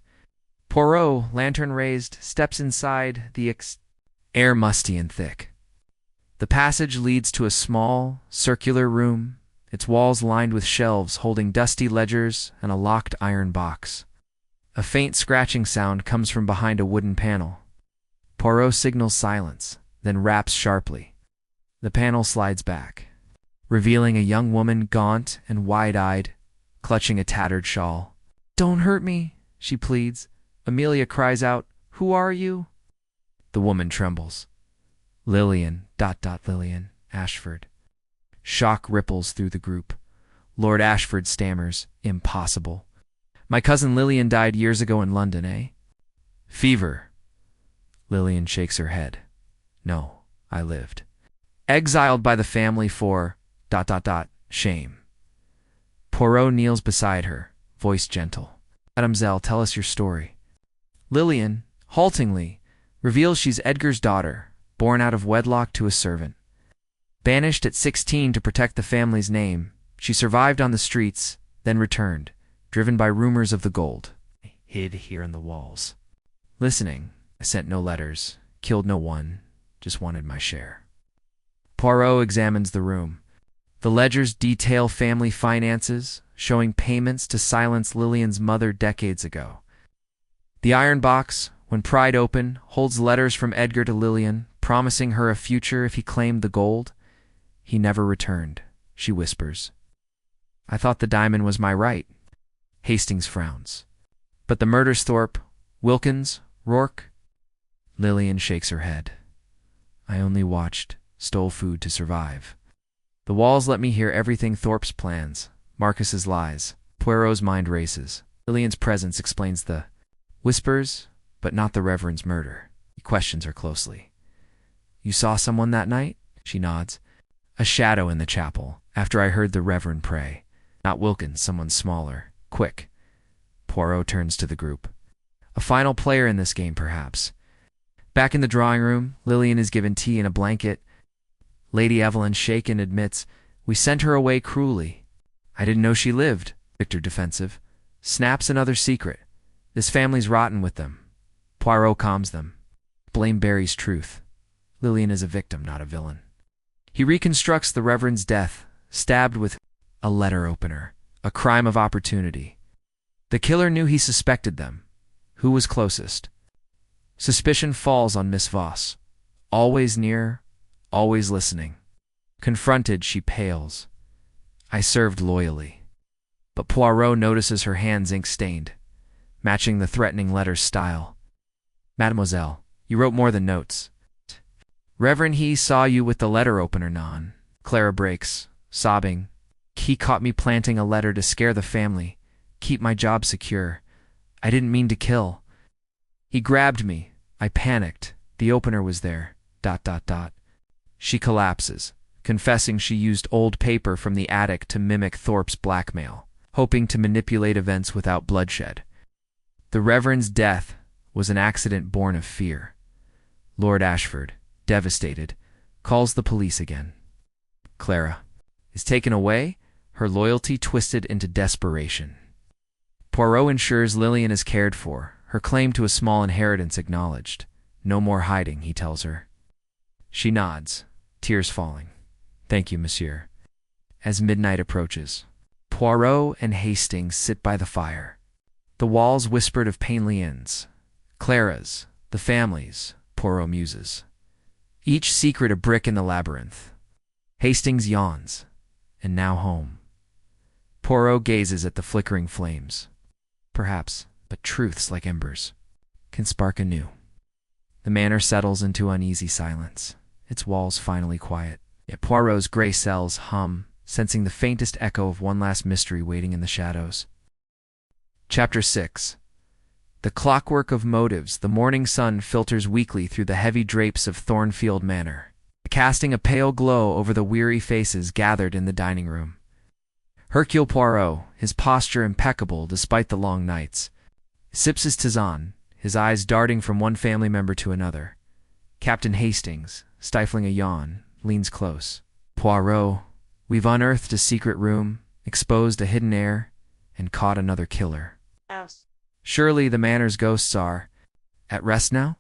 Poirot, lantern raised, steps inside, the air musty and thick. The passage leads to a small, circular room, its walls lined with shelves holding dusty ledgers and a locked iron box. A faint scratching sound comes from behind a wooden panel. Poirot signals silence, then raps sharply. The panel slides back, revealing a young woman, gaunt and wide-eyed, clutching a tattered shawl. "Don't hurt me," she pleads. Amelia cries out, "Who are you?" The woman trembles. Lillian, Lillian, Ashford. Shock ripples through the group. Lord Ashford stammers, impossible. My cousin Lillian died years ago in London, eh? Fever. Lillian shakes her head. No, I lived. Exiled by the family for ... shame. Poirot kneels beside her, voice gentle. Mademoiselle, tell us your story. Lillian, haltingly, reveals she's Edgar's daughter, born out of wedlock to a servant. Banished at 16 to protect the family's name, she survived on the streets, then returned, driven by rumors of the gold. Hid here in the walls. Listening, I sent no letters, killed no one, just wanted my share. Poirot examines the room. The ledgers detail family finances, showing payments to silence Lillian's mother decades ago. The iron box, when pried open, holds letters from Edgar to Lillian, promising her a future if he claimed the gold. He never returned, she whispers. I thought the diamond was my right. Hastings frowns. But the murders, Thorpe, Wilkins, Rourke? Lillian shakes her head. I only watched, stole food to survive. The walls let me hear everything: Thorpe's plans, Marcus's lies. Poirot's mind races. Lillian's presence explains the whispers, but not the Reverend's murder. He questions her closely. You saw someone that night? She nods. A shadow in the chapel, after I heard the Reverend pray. Not Wilkins, someone smaller. Quick. Poirot turns to the group. A final player in this game, perhaps. Back in the drawing room, Lillian is given tea and a blanket. Lady Evelyn, shaken, admits, we sent her away cruelly. I didn't know she lived. Victor, defensive, snaps another secret. This family's rotten with them. Poirot calms them. Blame Barry's truth. Lillian is a victim, not a villain. He reconstructs the Reverend's death, stabbed with a letter opener, a crime of opportunity. The killer knew he suspected them. Who was closest? Suspicion falls on Miss Voss. Always near, always listening. Confronted, she pales. I served loyally. But Poirot notices her hands ink-stained, matching the threatening letter's style. Mademoiselle, you wrote more than notes. Reverend, he saw you with the letter opener, non. Clara breaks, sobbing. He caught me planting a letter to scare the family, keep my job secure. I didn't mean to kill. He grabbed me. I panicked. The opener was there. ... She collapses, confessing she used old paper from the attic to mimic Thorpe's blackmail, hoping to manipulate events without bloodshed. The Reverend's death was an accident born of fear. Lord Ashford, devastated, calls the police again. Clara is taken away, her loyalty twisted into desperation. Poirot ensures Lillian is cared for, her claim to a small inheritance acknowledged. No more hiding, he tells her. She nods, tears falling. Thank you, monsieur. As midnight approaches, Poirot and Hastings sit by the fire. The walls whispered of painly ends. Clara's, the family's, Poirot muses. Each secret a brick in the labyrinth. Hastings yawns. And now home. Poirot gazes at the flickering flames. Perhaps, but truths like embers can spark anew. The manor settles into uneasy silence, its walls finally quiet. Yet Poirot's gray cells hum, sensing the faintest echo of one last mystery waiting in the shadows. Chapter 6. The clockwork of motives. The morning sun filters weakly through the heavy drapes of Thornfield Manor, casting a pale glow over the weary faces gathered in the dining room. Hercule Poirot, his posture impeccable despite the long nights, sips his tisane, his eyes darting from one family member to another. Captain Hastings, stifling a yawn, leans close. Poirot, we've unearthed a secret room, exposed a hidden heir, and caught another killer. Yes. Surely the manor's ghosts are at rest now?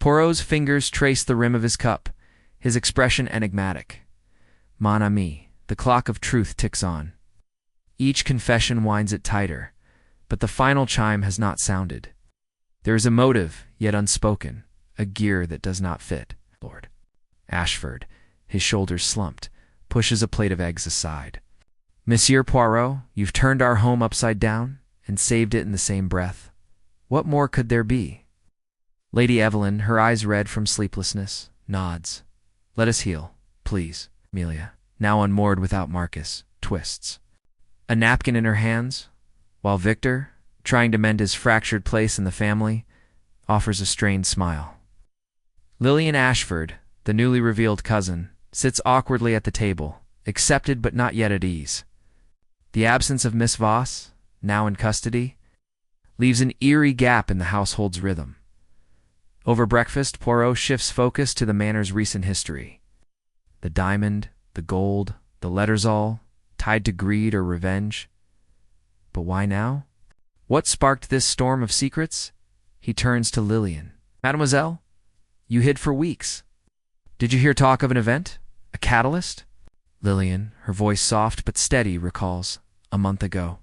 Poirot's fingers trace the rim of his cup, his expression enigmatic. Mon ami, the clock of truth ticks on. Each confession winds it tighter, but the final chime has not sounded. There is a motive, yet unspoken, a gear that does not fit. Lord Ashford, his shoulders slumped, pushes a plate of eggs aside. Monsieur Poirot, you've turned our home upside down and saved it in the same breath. What more could there be? Lady Evelyn, her eyes red from sleeplessness, nods. Let us heal, please. Amelia, now unmoored without Marcus, twists a napkin in her hands, while Victor, trying to mend his fractured place in the family, offers a strained smile. Lillian Ashford, the newly revealed cousin, sits awkwardly at the table, accepted but not yet at ease. The absence of Miss Voss, now in custody, leaves an eerie gap in the household's rhythm. Over breakfast, Poirot shifts focus to the manor's recent history. The diamond, the gold, the letters all, tied to greed or revenge. But why now? What sparked this storm of secrets? He turns to Lillian. Mademoiselle, you hid for weeks. Did you hear talk of an event? A catalyst? Lillian, her voice soft but steady, recalls, a month ago.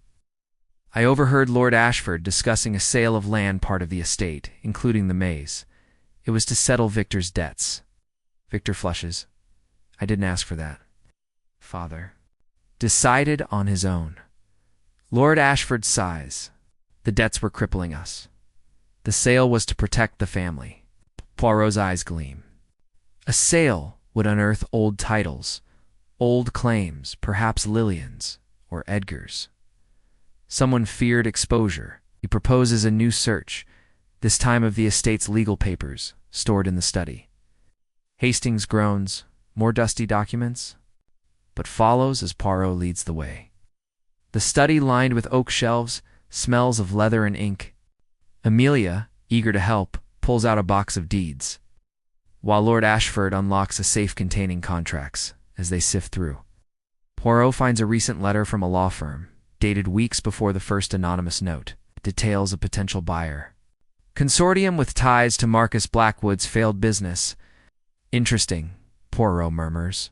I overheard Lord Ashford discussing a sale of land part of the estate, including the maze. It was to settle Victor's debts. Victor flushes. I didn't ask for that. Father. Decided on his own. Lord Ashford sighs. The debts were crippling us. The sale was to protect the family. Poirot's eyes gleam. A sale would unearth old titles, old claims, perhaps Lillian's or Edgar's. Someone feared exposure. He proposes a new search, this time of the estate's legal papers, stored in the study. Hastings groans, more dusty documents, but follows as Poirot leads the way. The study, lined with oak shelves, smells of leather and ink. Amelia, eager to help, pulls out a box of deeds, while Lord Ashford unlocks a safe containing contracts as they sift through. Poirot finds a recent letter from a law firm, dated weeks before the first anonymous note. It details a potential buyer. Consortium with ties to Marcus Blackwood's failed business. Interesting, Poirot murmurs.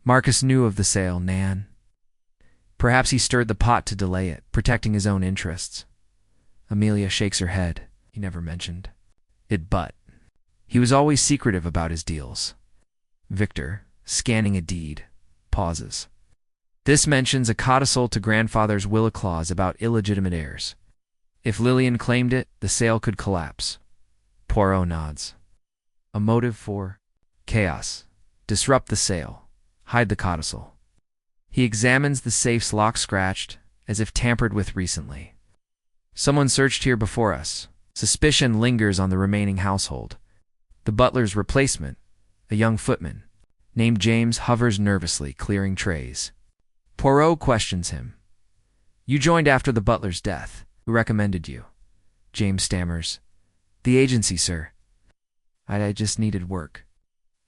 Marcus knew of the sale, Nan. Perhaps he stirred the pot to delay it, protecting his own interests. Amelia shakes her head. He never mentioned it, but he was always secretive about his deals. Victor, scanning a deed, pauses. This mentions a codicil to grandfather's will clause about illegitimate heirs. If Lillian claimed it, the sale could collapse. Poirot nods. A motive for chaos. Disrupt the sale. Hide the codicil. He examines the safe's lock scratched, as if tampered with recently. Someone searched here before us. Suspicion lingers on the remaining household. The butler's replacement, a young footman, named James, hovers nervously, clearing trays. Poirot questions him. You joined after the butler's death. Who recommended you? James stammers. The agency, sir. I just needed work.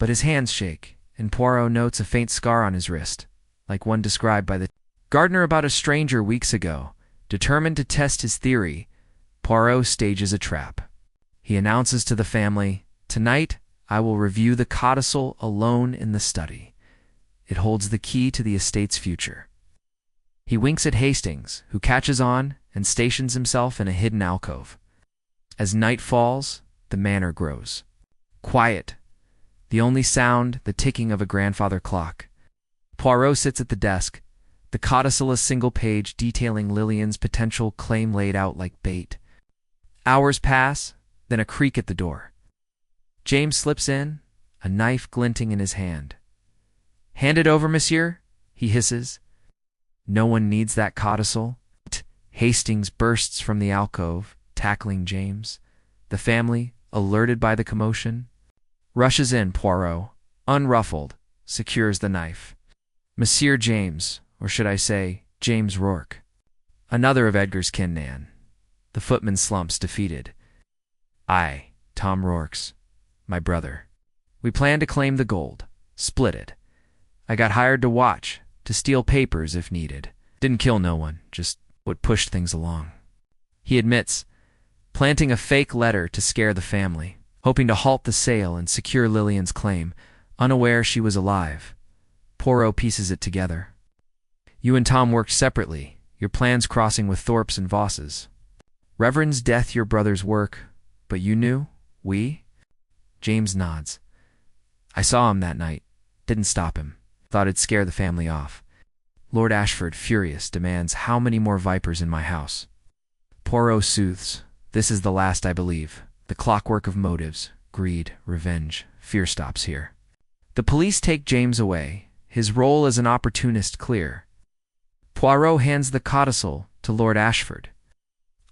But his hands shake, and Poirot notes a faint scar on his wrist, like one described by the gardener about a stranger weeks ago. Determined to test his theory, Poirot stages a trap. He announces to the family, Tonight, I will review the codicil alone in the study. It holds the key to the estate's future. He winks at Hastings, who catches on and stations himself in a hidden alcove. As night falls, the manor grows. Quiet. The only sound, the ticking of a grandfather clock. Poirot sits at the desk, the codicil a single page detailing Lillian's potential claim laid out like bait. Hours pass, then a creak at the door. James slips in, a knife glinting in his hand. Hand it over, monsieur, he hisses. No one needs that codicil. Hastings bursts from the alcove, tackling James. The family, alerted by the commotion, rushes in. Poirot, unruffled, secures the knife. Monsieur James, or should I say, James Rourke. Another of Edgar's kin, Nan. The footman slumps, defeated. I, Tom Rourke's, my brother. We planned to claim the gold, split it. I got hired to watch, to steal papers if needed. Didn't kill no one, just what pushed things along. He admits, planting a fake letter to scare the family, hoping to halt the sale and secure Lillian's claim, unaware she was alive. Poirot pieces it together. You and Tom worked separately, your plans crossing with Thorpe's and Voss's. Reverend's death your brother's work, but you knew? We? James nods. I saw him that night. Didn't stop him. Thought it'd scare the family off. Lord Ashford, furious, demands how many more vipers in my house. Poirot soothes. This is the last, I believe. The clockwork of motives, greed, revenge, fear stops here. The police take James away, his role as an opportunist clear. Poirot hands the codicil to Lord Ashford.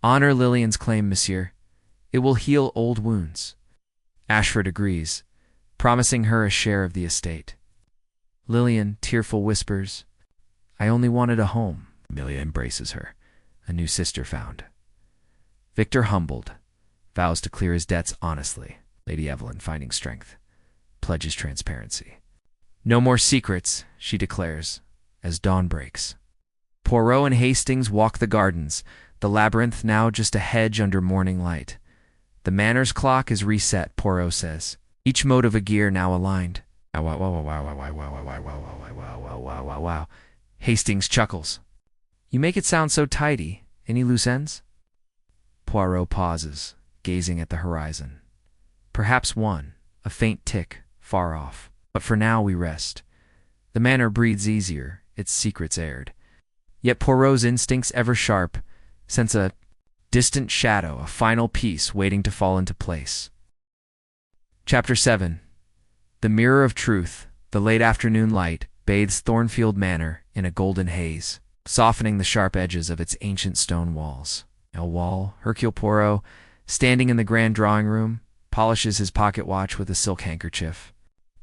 Honor Lillian's claim, monsieur. It will heal old wounds. Ashford agrees, promising her a share of the estate. Lillian, tearful, whispers, I only wanted a home. Amelia embraces her, a new sister found. Victor, humbled, vows to clear his debts honestly. Lady Evelyn, finding strength, pledges transparency. No more secrets, she declares, as dawn breaks. Poirot and Hastings walk the gardens, the labyrinth now just a hedge under morning light. The manor's clock is reset, Poirot says, each mode of a gear now aligned. Wow. Hastings chuckles. You make it sound so tidy. Any loose ends? Poirot pauses, gazing at the horizon. Perhaps one, a faint tick, far off. But for now we rest. The manor breathes easier, its secrets aired. Yet Poirot's instincts ever sharp sense a distant shadow, a final piece waiting to fall into place. Chapter 7. The Mirror of Truth. The late afternoon light bathes Thornfield Manor in a golden haze, softening the sharp edges of its ancient stone walls. Hercule Poirot, standing in the grand drawing room, polishes his pocket watch with a silk handkerchief.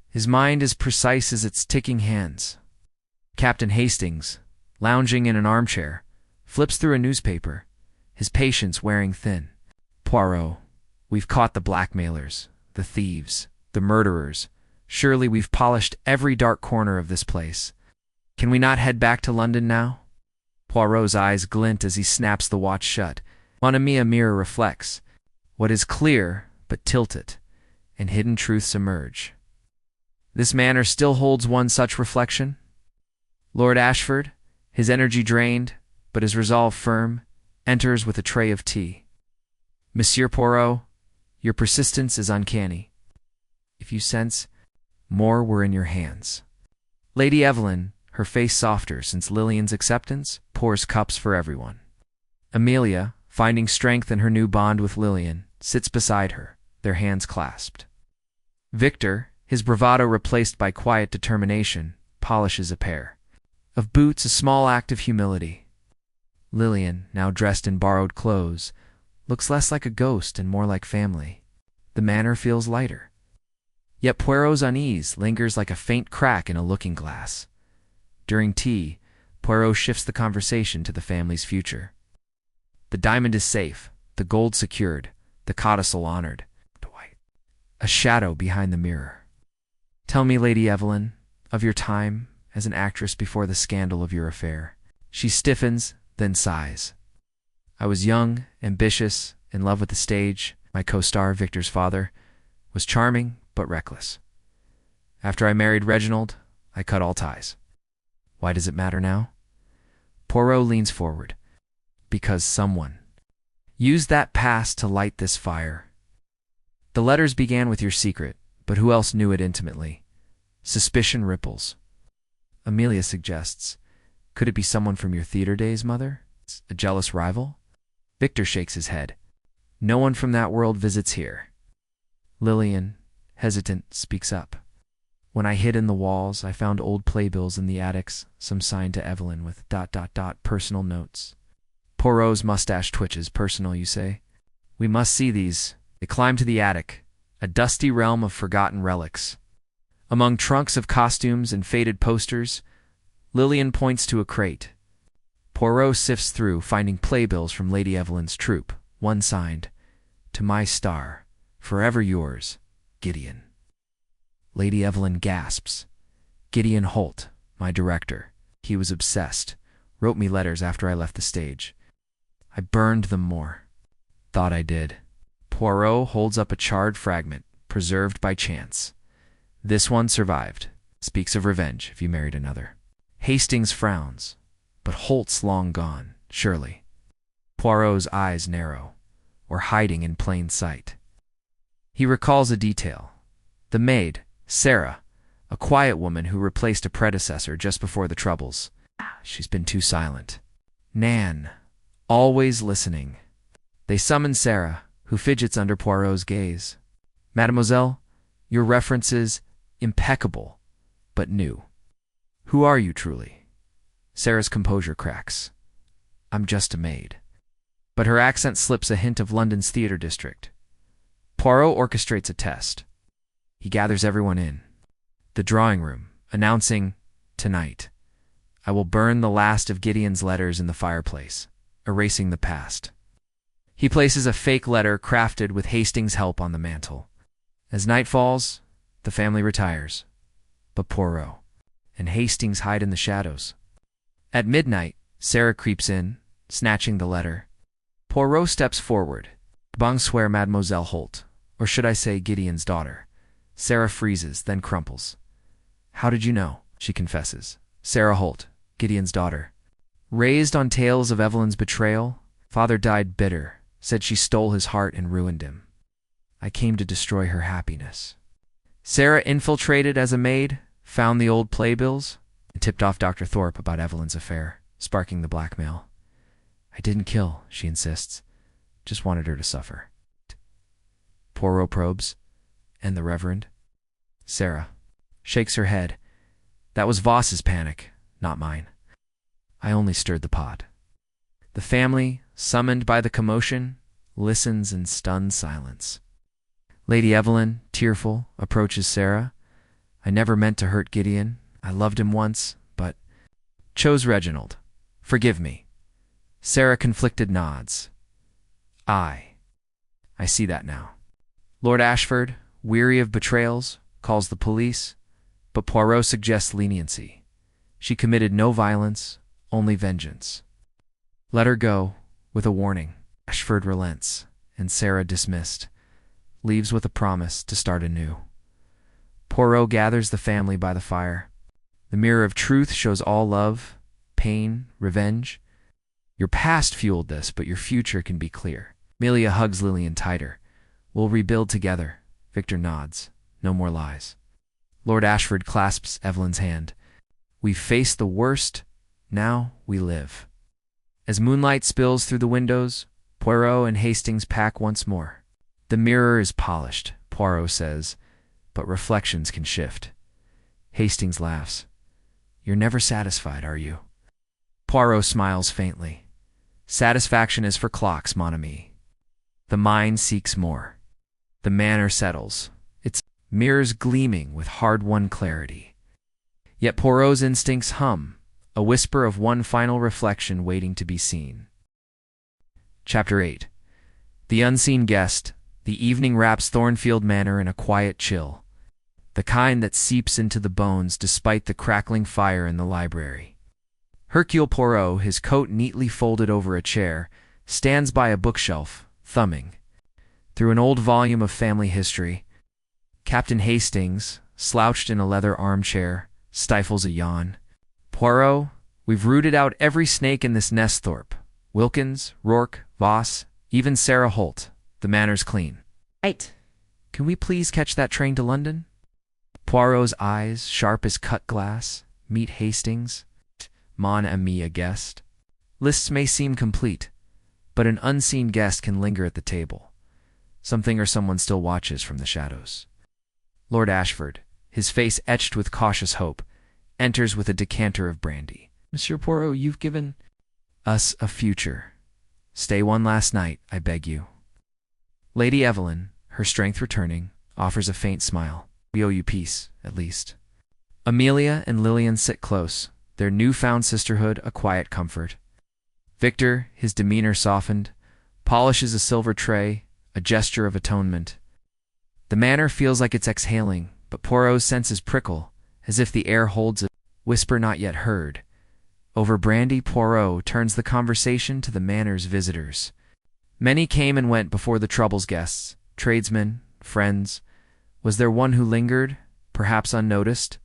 His mind is precise as its ticking hands. Captain Hastings, lounging in an armchair, flips through a newspaper, his patience wearing thin. Poirot, we've caught the blackmailers, the thieves, the murderers. Surely we've polished every dark corner of this place. Can we not head back to London now? Poirot's eyes glint as he snaps the watch shut. On a mirror reflects. What is clear, but tilted, and hidden truths emerge. This manor still holds one such reflection. Lord Ashford, his energy drained, but his resolve firm, enters with a tray of tea. Monsieur Poirot, your persistence is uncanny. If you sense more were in your hands. Lady Evelyn, her face softer since Lillian's acceptance, pours cups for everyone. Amelia, finding strength in her new bond with Lillian, sits beside her, their hands clasped. Victor, his bravado replaced by quiet determination, polishes a pair of boots, a small act of humility. Lillian, now dressed in borrowed clothes, looks less like a ghost and more like family. The manor feels lighter. Yet Poirot's unease lingers like a faint crack in a looking-glass. During tea, Poirot shifts the conversation to the family's future. The diamond is safe, the gold secured, the codicil honored. A shadow behind the mirror. Tell me, Lady Evelyn, of your time as an actress before the scandal of your affair. She stiffens, then sighs. I was young, ambitious, in love with the stage. My co-star, Victor's father, was charming but reckless. After I married Reginald, I cut all ties. Why does it matter now? Poirot leans forward. Because someone used that past to light this fire. The letters began with your secret, but who else knew it intimately? Suspicion ripples. Amelia suggests, could it be someone from your theater days, Mother? A jealous rival? Victor shakes his head. No one from that world visits here. Lillian, hesitant, speaks up. When I hid in the walls, I found old playbills in the attics, some signed to Evelyn with ... personal notes. Poirot's mustache twitches. Personal, you say? We must see these. They climb to the attic, a dusty realm of forgotten relics. Among trunks of costumes and faded posters, Lillian points to a crate. Poirot sifts through, finding playbills from Lady Evelyn's troupe, one signed, To my star, forever yours, Gideon. Lady Evelyn gasps. Gideon Holt, my director. He was obsessed. Wrote me letters after I left the stage. I burned them more. Thought I did. Poirot holds up a charred fragment, preserved by chance. This one survived. Speaks of revenge if you married another. Hastings frowns. But Holt's long gone, surely. Poirot's eyes narrow, or hiding in plain sight. He recalls a detail. The maid, Sarah, a quiet woman who replaced a predecessor just before the Troubles. She's been too silent. Nan, always listening. They summon Sarah, who fidgets under Poirot's gaze. Mademoiselle, your reference is impeccable, but new. Who are you truly? Sarah's composure cracks. I'm just a maid. But her accent slips a hint of London's theatre district. Poirot orchestrates a test. He gathers everyone in the drawing room, announcing, "Tonight, I will burn the last of Gideon's letters in the fireplace, erasing the past." He places a fake letter crafted with Hastings' help on the mantel. As night falls, the family retires, but Poirot and Hastings hide in the shadows. At midnight, Sarah creeps in, snatching the letter. Poirot steps forward. "Bonsoir, Mademoiselle Holt, or should I say Gideon's daughter." Sarah freezes, then crumples. "How did you know?" she confesses. Sarah Holt, Gideon's daughter. Raised on tales of Evelyn's betrayal, father died bitter, said she stole his heart and ruined him. I came to destroy her happiness. Sarah infiltrated as a maid, found the old playbills, and tipped off Dr. Thorpe about Evelyn's affair, sparking the blackmail. I didn't kill, she insists. Just wanted her to suffer. Poirot probes. And the Reverend? Sarah shakes her head. That was Voss's panic, not mine. I only stirred the pot. The family, summoned by the commotion, listens in stunned silence. Lady Evelyn, tearful, approaches Sarah. I never meant to hurt Gideon. I loved him once, but chose Reginald. Forgive me. Sarah conflicted nods. I see that now. Lord Ashford, weary of betrayals, calls the police, but Poirot suggests leniency. She committed no violence, only vengeance. Let her go, with a warning. Ashford relents, and Sarah, dismissed, leaves with a promise to start anew. Poirot gathers the family by the fire. The mirror of truth shows all love, pain, revenge. Your past fueled this, but your future can be clear. Amelia hugs Lillian tighter. We'll rebuild together. Victor nods. No more lies. Lord Ashford clasps Evelyn's hand. We've faced the worst. Now we live. As moonlight spills through the windows, Poirot and Hastings pack once more. The mirror is polished, Poirot says, but reflections can shift. Hastings laughs. You're never satisfied, are you? Poirot smiles faintly. Satisfaction is for clocks, mon ami. The mind seeks more. The manner settles, its mirrors gleaming with hard-won clarity. Yet Poirot's instincts hum, a whisper of one final reflection waiting to be seen. Chapter 8. The unseen guest. The evening wraps Thornfield Manor in a quiet chill, the kind that seeps into the bones despite the crackling fire in the library. Hercule Poirot, his coat neatly folded over a chair, stands by a bookshelf, thumbing through an old volume of family history. Captain Hastings, slouched in a leather armchair, stifles a yawn. Poirot, we've rooted out every snake in this nest, Thorpe. Wilkins, Rourke, Voss, even Sarah Holt. The manor's clean. Right. Can we please catch that train to London? Poirot's eyes, sharp as cut glass, meet Hastings. Mon ami, a guest. Lists may seem complete, but an unseen guest can linger at the table. Something or someone still watches from the shadows. Lord Ashford, his face etched with cautious hope, enters with a decanter of brandy. Monsieur Poirot, you've given us a future. Stay one last night, I beg you. Lady Evelyn, her strength returning, offers a faint smile. We owe you peace, at least. Amelia and Lillian sit close, their newfound sisterhood a quiet comfort. Victor, his demeanor softened, polishes a silver tray, a gesture of atonement. The manor feels like it's exhaling, but Poirot's senses prickle, as if the air holds a whisper not yet heard. Over brandy, Poirot turns the conversation to the manor's visitors. Many came and went before the trouble's guests, tradesmen, friends. Was there one who lingered, perhaps unnoticed?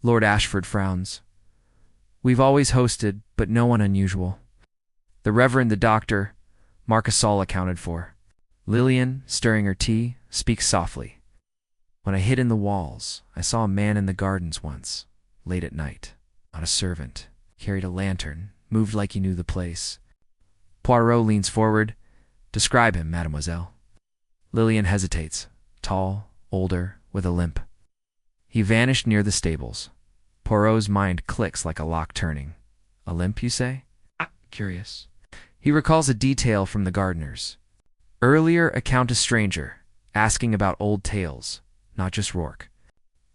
Lord Ashford frowns. We've always hosted, but no one unusual. The Reverend, the doctor, Marcasol accounted for. Lillian, stirring her tea, speaks softly. When I hid in the walls, I saw a man in the gardens once, late at night. Not a servant. Carried a lantern, moved like he knew the place. Poirot leans forward. Describe him, mademoiselle. Lillian hesitates. Tall, older, with a limp. He vanished near the stables. Poirot's mind clicks like a lock turning. A limp, you say? Curious. He recalls a detail from the gardeners. Earlier, a Countess stranger, asking about old tales, not just Rourke.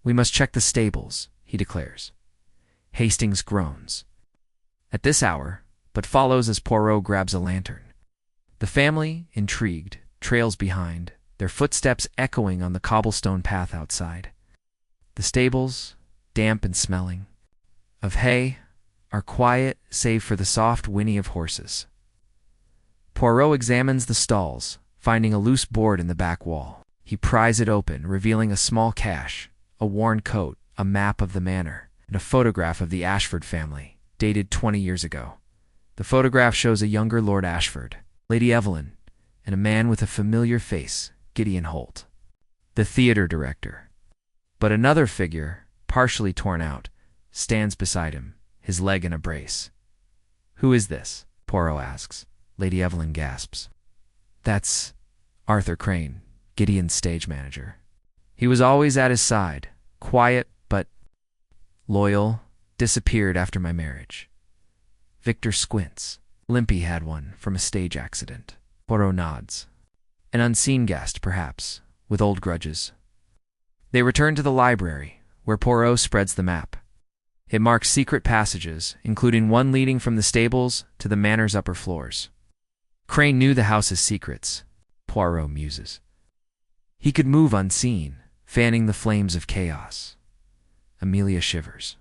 We must check the stables, he declares. Hastings groans. At this hour, but follows as Poirot grabs a lantern. The family, intrigued, trails behind, their footsteps echoing on the cobblestone path outside. The stables, damp and smelling of hay, are quiet save for the soft whinny of horses. Poirot examines the stalls, finding a loose board in the back wall. He pries it open, revealing a small cache, a worn coat, a map of the manor, and a photograph of the Ashford family, dated 20 years ago. The photograph shows a younger Lord Ashford, Lady Evelyn, and a man with a familiar face, Gideon Holt, the theater director. But another figure, partially torn out, stands beside him, his leg in a brace. Who is this? Poirot asks. Lady Evelyn gasps. That's Arthur Crane, Gideon's stage manager. He was always at his side, quiet but loyal, disappeared after my marriage. Victor squints. Limpy had one from a stage accident. Poirot nods. An unseen guest, perhaps, with old grudges. They return to the library, where Poirot spreads the map. It marks secret passages, including one leading from the stables to the manor's upper floors. Crane knew the house's secrets, Poirot muses. He could move unseen, fanning the flames of chaos. Amelia shivers.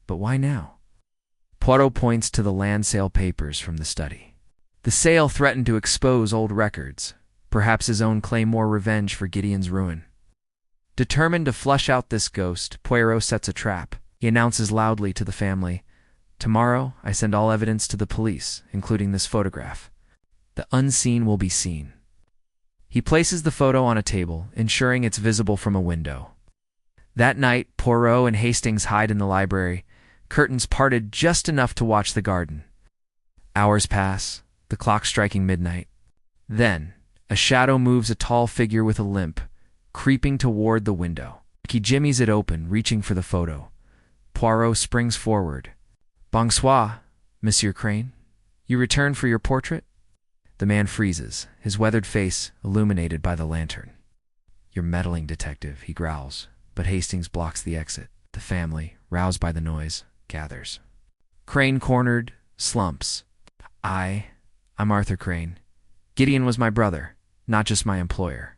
But why now? Poirot points to the land sale papers from the study. The sale threatened to expose old records, perhaps his own claim more revenge for Gideon's ruin. Determined to flush out this ghost, Poirot sets a trap. He announces loudly to the family, "Tomorrow, I send all evidence to the police, including this photograph. The unseen will be seen." He places the photo on a table, ensuring it's visible from a window. That night, Poirot and Hastings hide in the library, curtains parted just enough to watch the garden. Hours pass, the clock striking midnight. Then, a shadow moves a tall figure with a limp, creeping toward the window. He jimmies it open, reaching for the photo. Poirot springs forward. "Bonsoir, Monsieur Crane. You return for your portrait?" The man freezes, his weathered face illuminated by the lantern. "You're meddling, detective," he growls, but Hastings blocks the exit. The family, roused by the noise, gathers. Crane, cornered, slumps. I'm Arthur Crane. Gideon was my brother, not just my employer.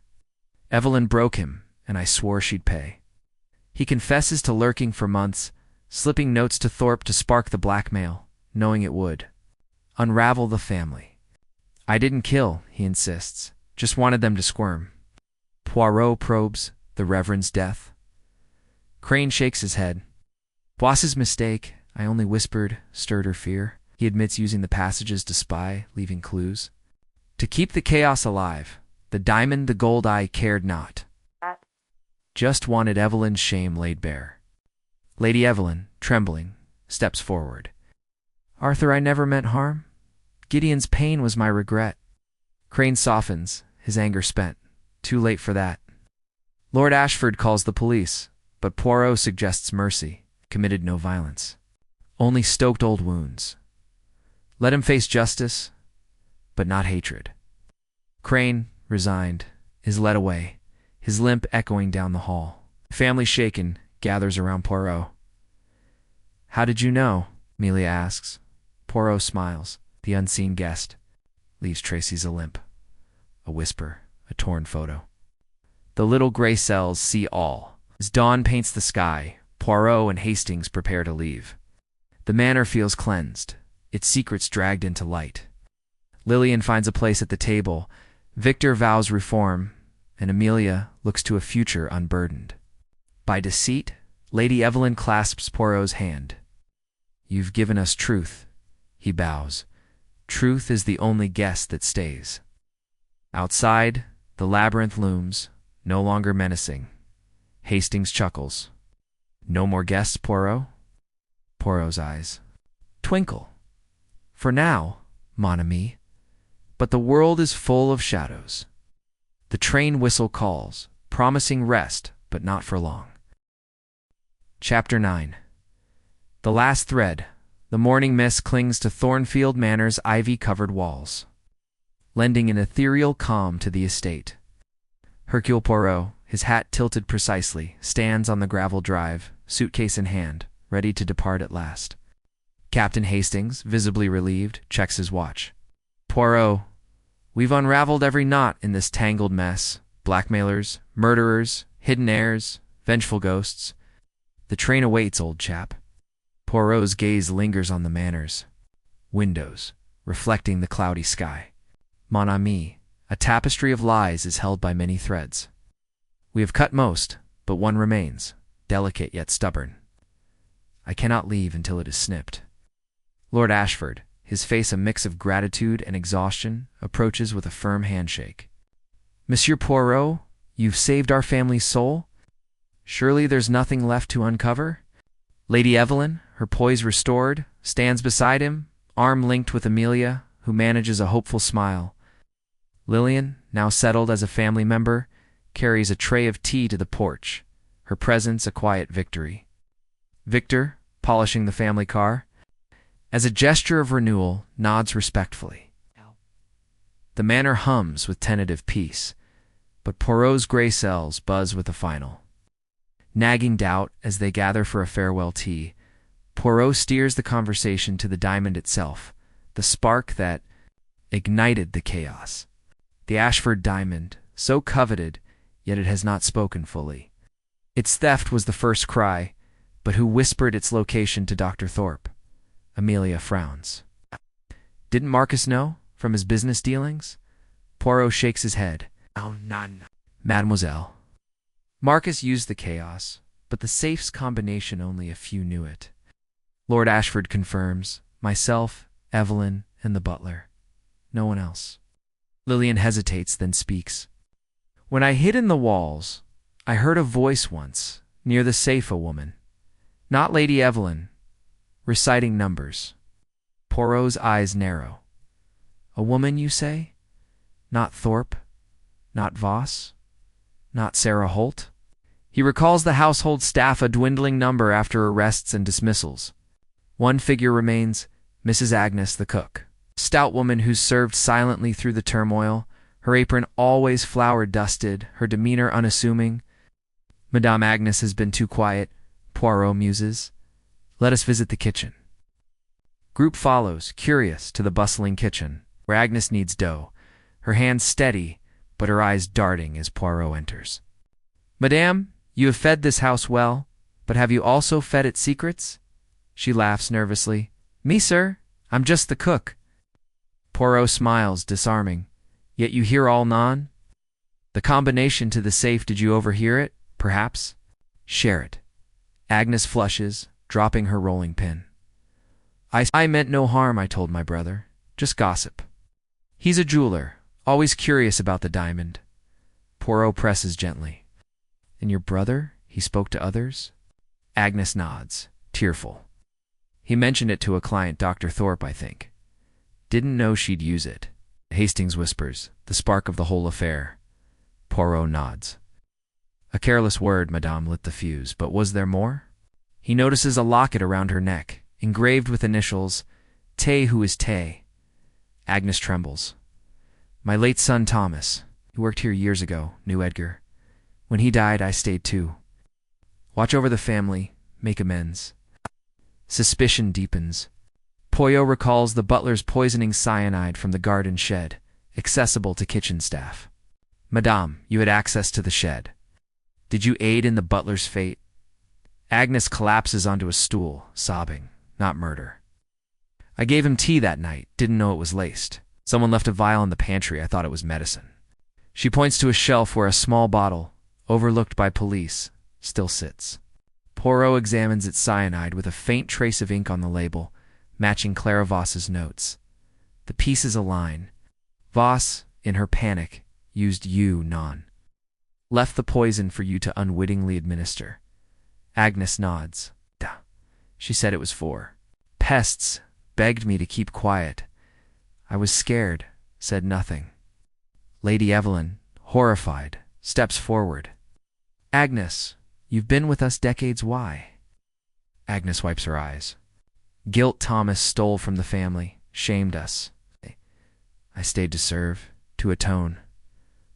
Evelyn broke him, and I swore she'd pay." He confesses to lurking for months, slipping notes to Thorpe to spark the blackmail, knowing it would unravel the family. "I didn't kill," he insists, "just wanted them to squirm." Poirot probes the Reverend's death. Crane shakes his head. "Boss's mistake. I only whispered, stirred her fear." He admits using the passages to spy, leaving clues. To keep the chaos alive, the diamond, the gold eye cared not. Just wanted Evelyn's shame laid bare. Lady Evelyn, trembling, steps forward. "Arthur, I never meant harm. Gideon's pain was my regret." Crane softens, his anger spent. Too late for that. Lord Ashford calls the police, but Poirot suggests mercy, committed no violence. Only stoked old wounds. Let him face justice, but not hatred. Crane, resigned, is led away, his limp echoing down the hall. The family, shaken, gathers around Poirot. "How did you know?" Amelia asks. Poirot smiles. The unseen guest leaves Tracy's a limp. A whisper, a torn photo. The little gray cells see all. As dawn paints the sky, Poirot and Hastings prepare to leave. The manor feels cleansed, its secrets dragged into light. Lillian finds a place at the table. Victor vows reform, and Amelia looks to a future unburdened. By deceit, Lady Evelyn clasps Poirot's hand. "You've given us truth," he bows. "Truth is the only guest that stays." Outside, the labyrinth looms, no longer menacing. Hastings chuckles. "No more guests, Poirot?" Poirot's eyes twinkle. "For now, mon ami. But But the world is full of shadows. The train whistle calls, promising rest, but not for long. Chapter 9. The last thread. The morning mist clings to Thornfield Manor's ivy-covered walls, lending an ethereal calm to the estate. Hercule Poirot, his hat tilted precisely, stands on the gravel drive, suitcase in hand, ready to depart at last. Captain Hastings, visibly relieved, checks his watch. Poirot, we've unraveled every knot in this tangled mess. Blackmailers, murderers, hidden heirs, vengeful ghosts. The train awaits, old chap. Poirot's gaze lingers on the Manor's windows, reflecting the cloudy sky. Mon ami, a tapestry of lies is held by many threads. We have cut most, but one remains, delicate yet stubborn. I cannot leave until it is snipped. Lord Ashford, his face a mix of gratitude and exhaustion, approaches with a firm handshake. Monsieur Poirot, you've saved our family's soul? Surely there's nothing left to uncover? Lady Evelyn, her poise restored, stands beside him, arm linked with Amelia, who manages a hopeful smile. Lillian, now settled as a family member, carries a tray of tea to the porch, her presence a quiet victory. Victor, polishing the family car, as a gesture of renewal, nods respectfully. The Manor hums with tentative peace, but Poirot's gray cells buzz with a final. Nagging doubt as they gather for a farewell tea, Poirot steers the conversation to the diamond itself, the spark that ignited the chaos. The Ashford diamond, so coveted, yet it has not spoken fully. Its theft was the first cry, but who whispered its location to Dr. Thorpe? Amelia frowns. Didn't Marcus know, from his business dealings? Poirot shakes his head. Oh, none. Mademoiselle. Marcus used the chaos, but the safe's combination only a few knew it. Lord Ashford confirms, myself, Evelyn, and the butler. No one else. Lillian hesitates, then speaks. When I hid in the walls, I heard a voice once, near the safe, a woman. Not Lady Evelyn, reciting numbers. Poirot's eyes narrow. A woman, you say? Not Thorpe? Not Voss? Not Sarah Holt? He recalls the household staff a dwindling number after arrests and dismissals. One figure remains, Mrs. Agnes the cook. Stout woman who's served silently through the turmoil, her apron always flour-dusted, her demeanor unassuming. Madame Agnes has been too quiet, Poirot muses. Let us visit the kitchen. Group follows, curious, to the bustling kitchen, where Agnes kneads dough, her hands steady, but her eyes darting as Poirot enters. Madame, you have fed this house well, but have you also fed it secrets? She laughs nervously. Me, sir? I'm just the cook. Poirot smiles, disarming. Yet you hear all non? The combination to the safe, did you overhear it, perhaps? Share it. Agnes flushes, dropping her rolling pin. I meant no harm, I told my brother. Just gossip. He's a jeweler, always curious about the diamond. Poirot presses gently. And your brother? He spoke to others? Agnes nods, tearful. He mentioned it to a client, Dr. Thorpe, I think. Didn't know she'd use it. Hastings whispers, the spark of the whole affair. Poirot nods. A careless word, Madame, lit the fuse, but was there more? He notices a locket around her neck, engraved with initials, Tay, who is Tay. Agnes trembles. My late son Thomas, who worked here years ago, knew Edgar. When he died, I stayed too. Watch over the family, make amends. Suspicion deepens. Poirot recalls the butler's poisoning cyanide from the garden shed, accessible to kitchen staff. Madame, you had access to the shed. Did you aid in the butler's fate? Agnes collapses onto a stool, sobbing. Not murder. I gave him tea that night, didn't know it was laced. Someone left a vial in the pantry, I thought it was medicine. She points to a shelf where a small bottle, overlooked by police, still sits. Poirot examines its cyanide with a faint trace of ink on the label, matching Clara Voss's notes. The pieces align. Voss, in her panic, used you, non. Left the poison for you to unwittingly administer. Agnes nods. Duh. She said it was for pests, begged me to keep quiet. I was scared, said nothing. Lady Evelyn, horrified, steps forward. Agnes, you've been with us decades, why? Agnes wipes her eyes. Guilt Thomas stole from the family, shamed us. I stayed to serve, to atone.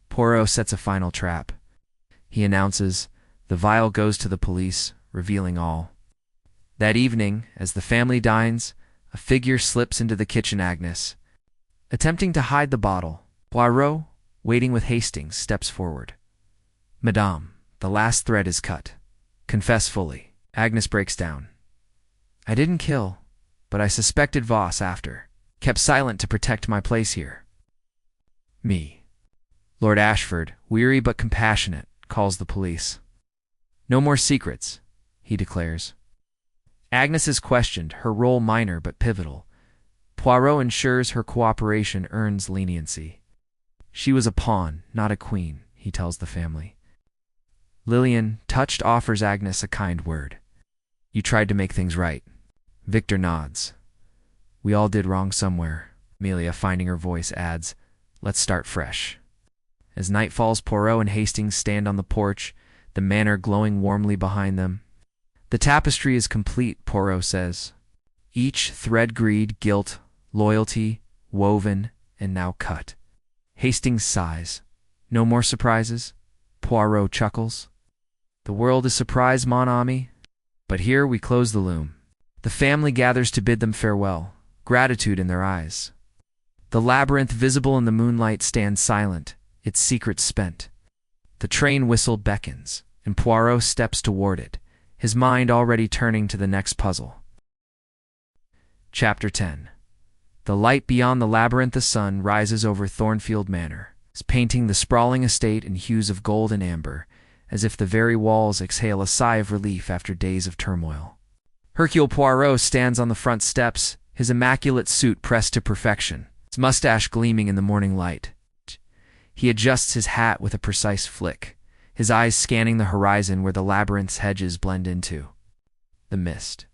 Poirot sets a final trap. He announces, the vial goes to the police, revealing all. That evening, as the family dines, a figure slips into the kitchen. Agnes, attempting to hide the bottle. Poirot, waiting with Hastings, steps forward. Madame, the last thread is cut. Confess fully. Agnes breaks down. I didn't kill, but I suspected Voss after. Kept silent to protect my place here. Me. Lord Ashford, weary but compassionate, calls the police. No more secrets, he declares. Agnes is questioned, her role minor but pivotal. Poirot ensures her cooperation earns leniency. She was a pawn, not a queen, he tells the family. Lillian, touched, offers Agnes a kind word. You tried to make things right. Victor nods. We all did wrong somewhere. Amelia, finding her voice, adds, let's start fresh. As night falls, Poirot and Hastings stand on the porch, the manor glowing warmly behind them. The tapestry is complete, Poirot says. Each thread, greed, guilt, loyalty, woven and now cut. Hastings sighs. No more surprises? Poirot chuckles. The world is surprised, mon ami. But here we close the loom. The family gathers to bid them farewell, gratitude in their eyes. The labyrinth, visible in the moonlight, stands silent, its secrets spent. The train whistle beckons, and Poirot steps toward it, his mind already turning to the next puzzle. Chapter 10. The light beyond the labyrinth. The sun rises over Thornfield Manor, painting the sprawling estate in hues of gold and amber, as if the very walls exhale a sigh of relief after days of turmoil. Hercule Poirot stands on the front steps, his immaculate suit pressed to perfection, his mustache gleaming in the morning light. He adjusts his hat with a precise flick, his eyes scanning the horizon where the labyrinth's hedges blend into the mist.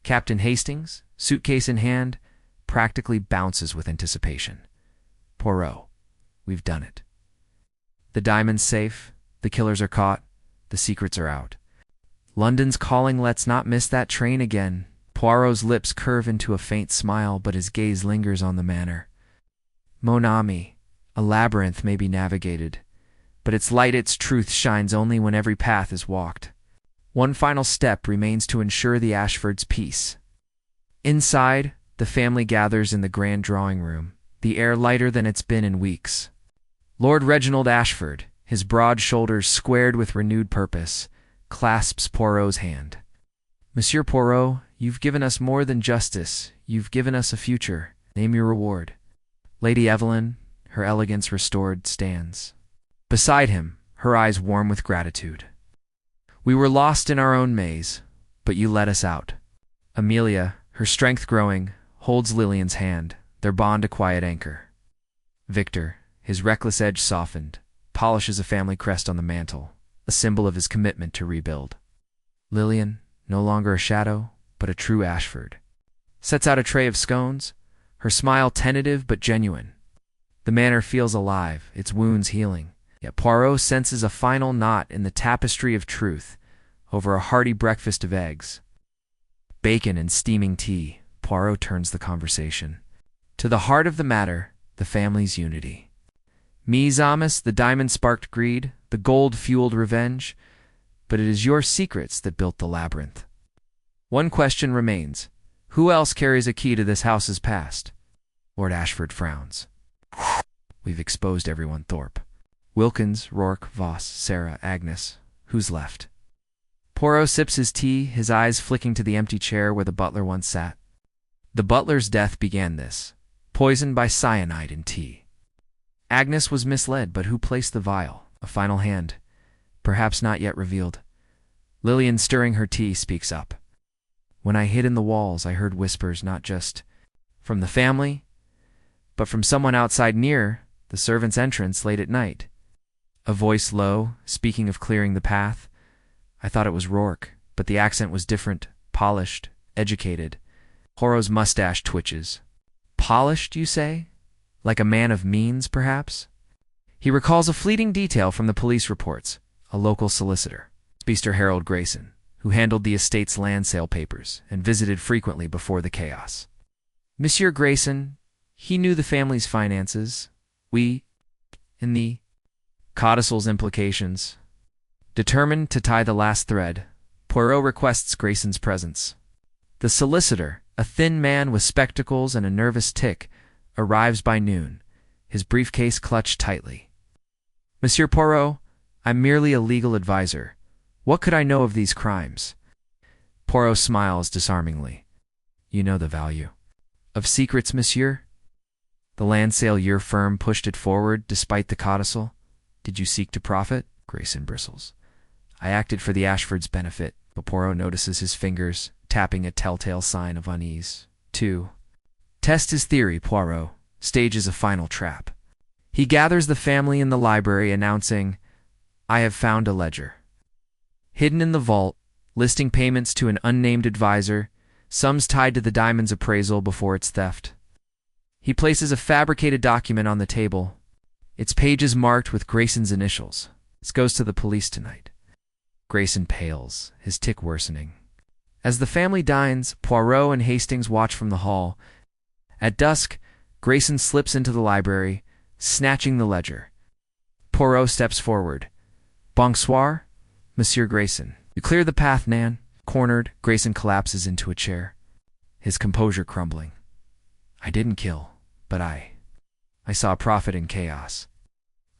Captain Hastings, suitcase in hand, practically bounces with anticipation. Poirot, we've done it. The diamond's safe, the killers are caught, the secrets are out. London's calling, let's not miss that train again. Poirot's lips curve into a faint smile, but his gaze lingers on the manor. Mon ami, a labyrinth may be navigated, but its light, its truth shines only when every path is walked. One final step remains to ensure the Ashfords' peace. Inside, the family gathers in the grand drawing room, the air lighter than it's been in weeks. Lord Reginald Ashford, his broad shoulders squared with renewed purpose, clasps Poirot's hand. Monsieur Poirot, you've given us more than justice. You've given us a future. Name your reward. Lady Evelyn, her elegance restored, stands beside him, her eyes warm with gratitude. We were lost in our own maze, but you let us out. Amelia, her strength growing, holds Lillian's hand, their bond a quiet anchor. Victor, his reckless edge softened, polishes a family crest on the mantle, a symbol of his commitment to rebuild. Lillian, no longer a shadow, but a true Ashford, sets out a tray of scones, her smile tentative but genuine. The manor feels alive, its wounds healing, yet Poirot senses a final knot in the tapestry of truth over a hearty breakfast of eggs, bacon and steaming tea. Poirot turns the conversation to the heart of the matter, the family's unity. Mes amis, the diamond sparked greed, the gold fueled revenge, but it is your secrets that built the labyrinth. One question remains. Who else carries a key to this house's past? Lord Ashford frowns. We've exposed everyone, Thorpe. Wilkins, Rourke, Voss, Sarah, Agnes. Who's left? Poirot sips his tea, his eyes flicking to the empty chair where the butler once sat. The butler's death began this, poisoned by cyanide in tea. Agnes was misled, but who placed the vial? A final hand, perhaps not yet revealed. Lillian, stirring her tea, speaks up. When I hid in the walls, I heard whispers not just from the family, but from someone outside near the servants' entrance late at night. A voice low, speaking of clearing the path. I thought it was Rourke, but the accent was different, polished, educated. Poirot's mustache twitches. Polished, you say? Like a man of means, perhaps? He recalls a fleeting detail from the police reports: a local solicitor, Mr. Harold Grayson, who handled the estate's land sale papers and visited frequently before the chaos. Monsieur Grayson, he knew the family's finances. In the codicil's implications. Determined to tie the last thread, Poirot requests Grayson's presence. The solicitor, a thin man with spectacles and a nervous tic, arrives by noon, his briefcase clutched tightly. Monsieur Poirot, I'm merely a legal advisor. What could I know of these crimes? Poirot smiles disarmingly. You know the value of secrets, monsieur? The land sale your firm pushed it forward despite the codicil. Did you seek to profit? Grayson bristles. I acted for the Ashfords' benefit, but Poirot notices his fingers, tapping a telltale sign of unease. 2. Test his theory, Poirot. Stages a final trap. He gathers the family in the library, announcing, I have found a ledger. Hidden in the vault, listing payments to an unnamed advisor, sums tied to the diamond's appraisal before its theft. He places a fabricated document on the table, its pages marked with Grayson's initials. This goes to the police tonight. Grayson pales, his tic worsening. As the family dines, Poirot and Hastings watch from the hall. At dusk, Grayson slips into the library, snatching the ledger. Poirot steps forward. Bonsoir, Monsieur Grayson. You clear the path, Nan. Cornered, Grayson collapses into a chair, his composure crumbling. I didn't kill, but I saw profit in chaos.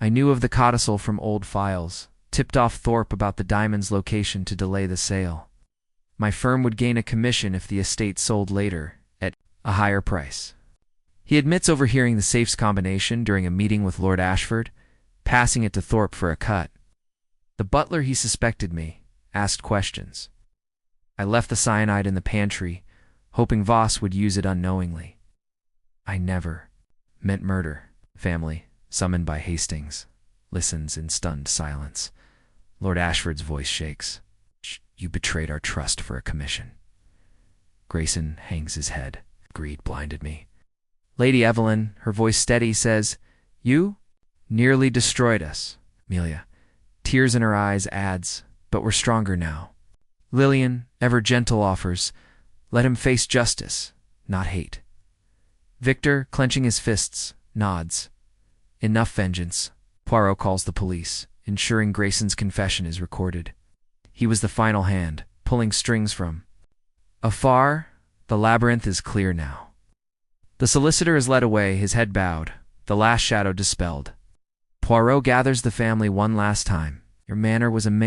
I knew of the codicil from old files, tipped off Thorpe about the diamond's location to delay the sale. My firm would gain a commission if the estate sold later, at a higher price. He admits overhearing the safe's combination during a meeting with Lord Ashford, passing it to Thorpe for a cut. The butler he suspected me, asked questions. I left the cyanide in the pantry, hoping Voss would use it unknowingly. I never meant murder. Family, summoned by Hastings, listens in stunned silence. Lord Ashford's voice shakes. You betrayed our trust for a commission. Grayson hangs his head. Greed blinded me. Lady Evelyn, her voice steady, says, You nearly destroyed us. Amelia, tears in her eyes, adds, but we're stronger now. Lillian, ever gentle, offers, let him face justice, not hate. Victor, clenching his fists, nods. Enough vengeance. Poirot calls the police, ensuring Grayson's confession is recorded. He was the final hand, pulling strings from. Afar, the labyrinth is clear now. The solicitor is led away, his head bowed, the last shadow dispelled. Poirot gathers the family one last time. Your manner was amazing.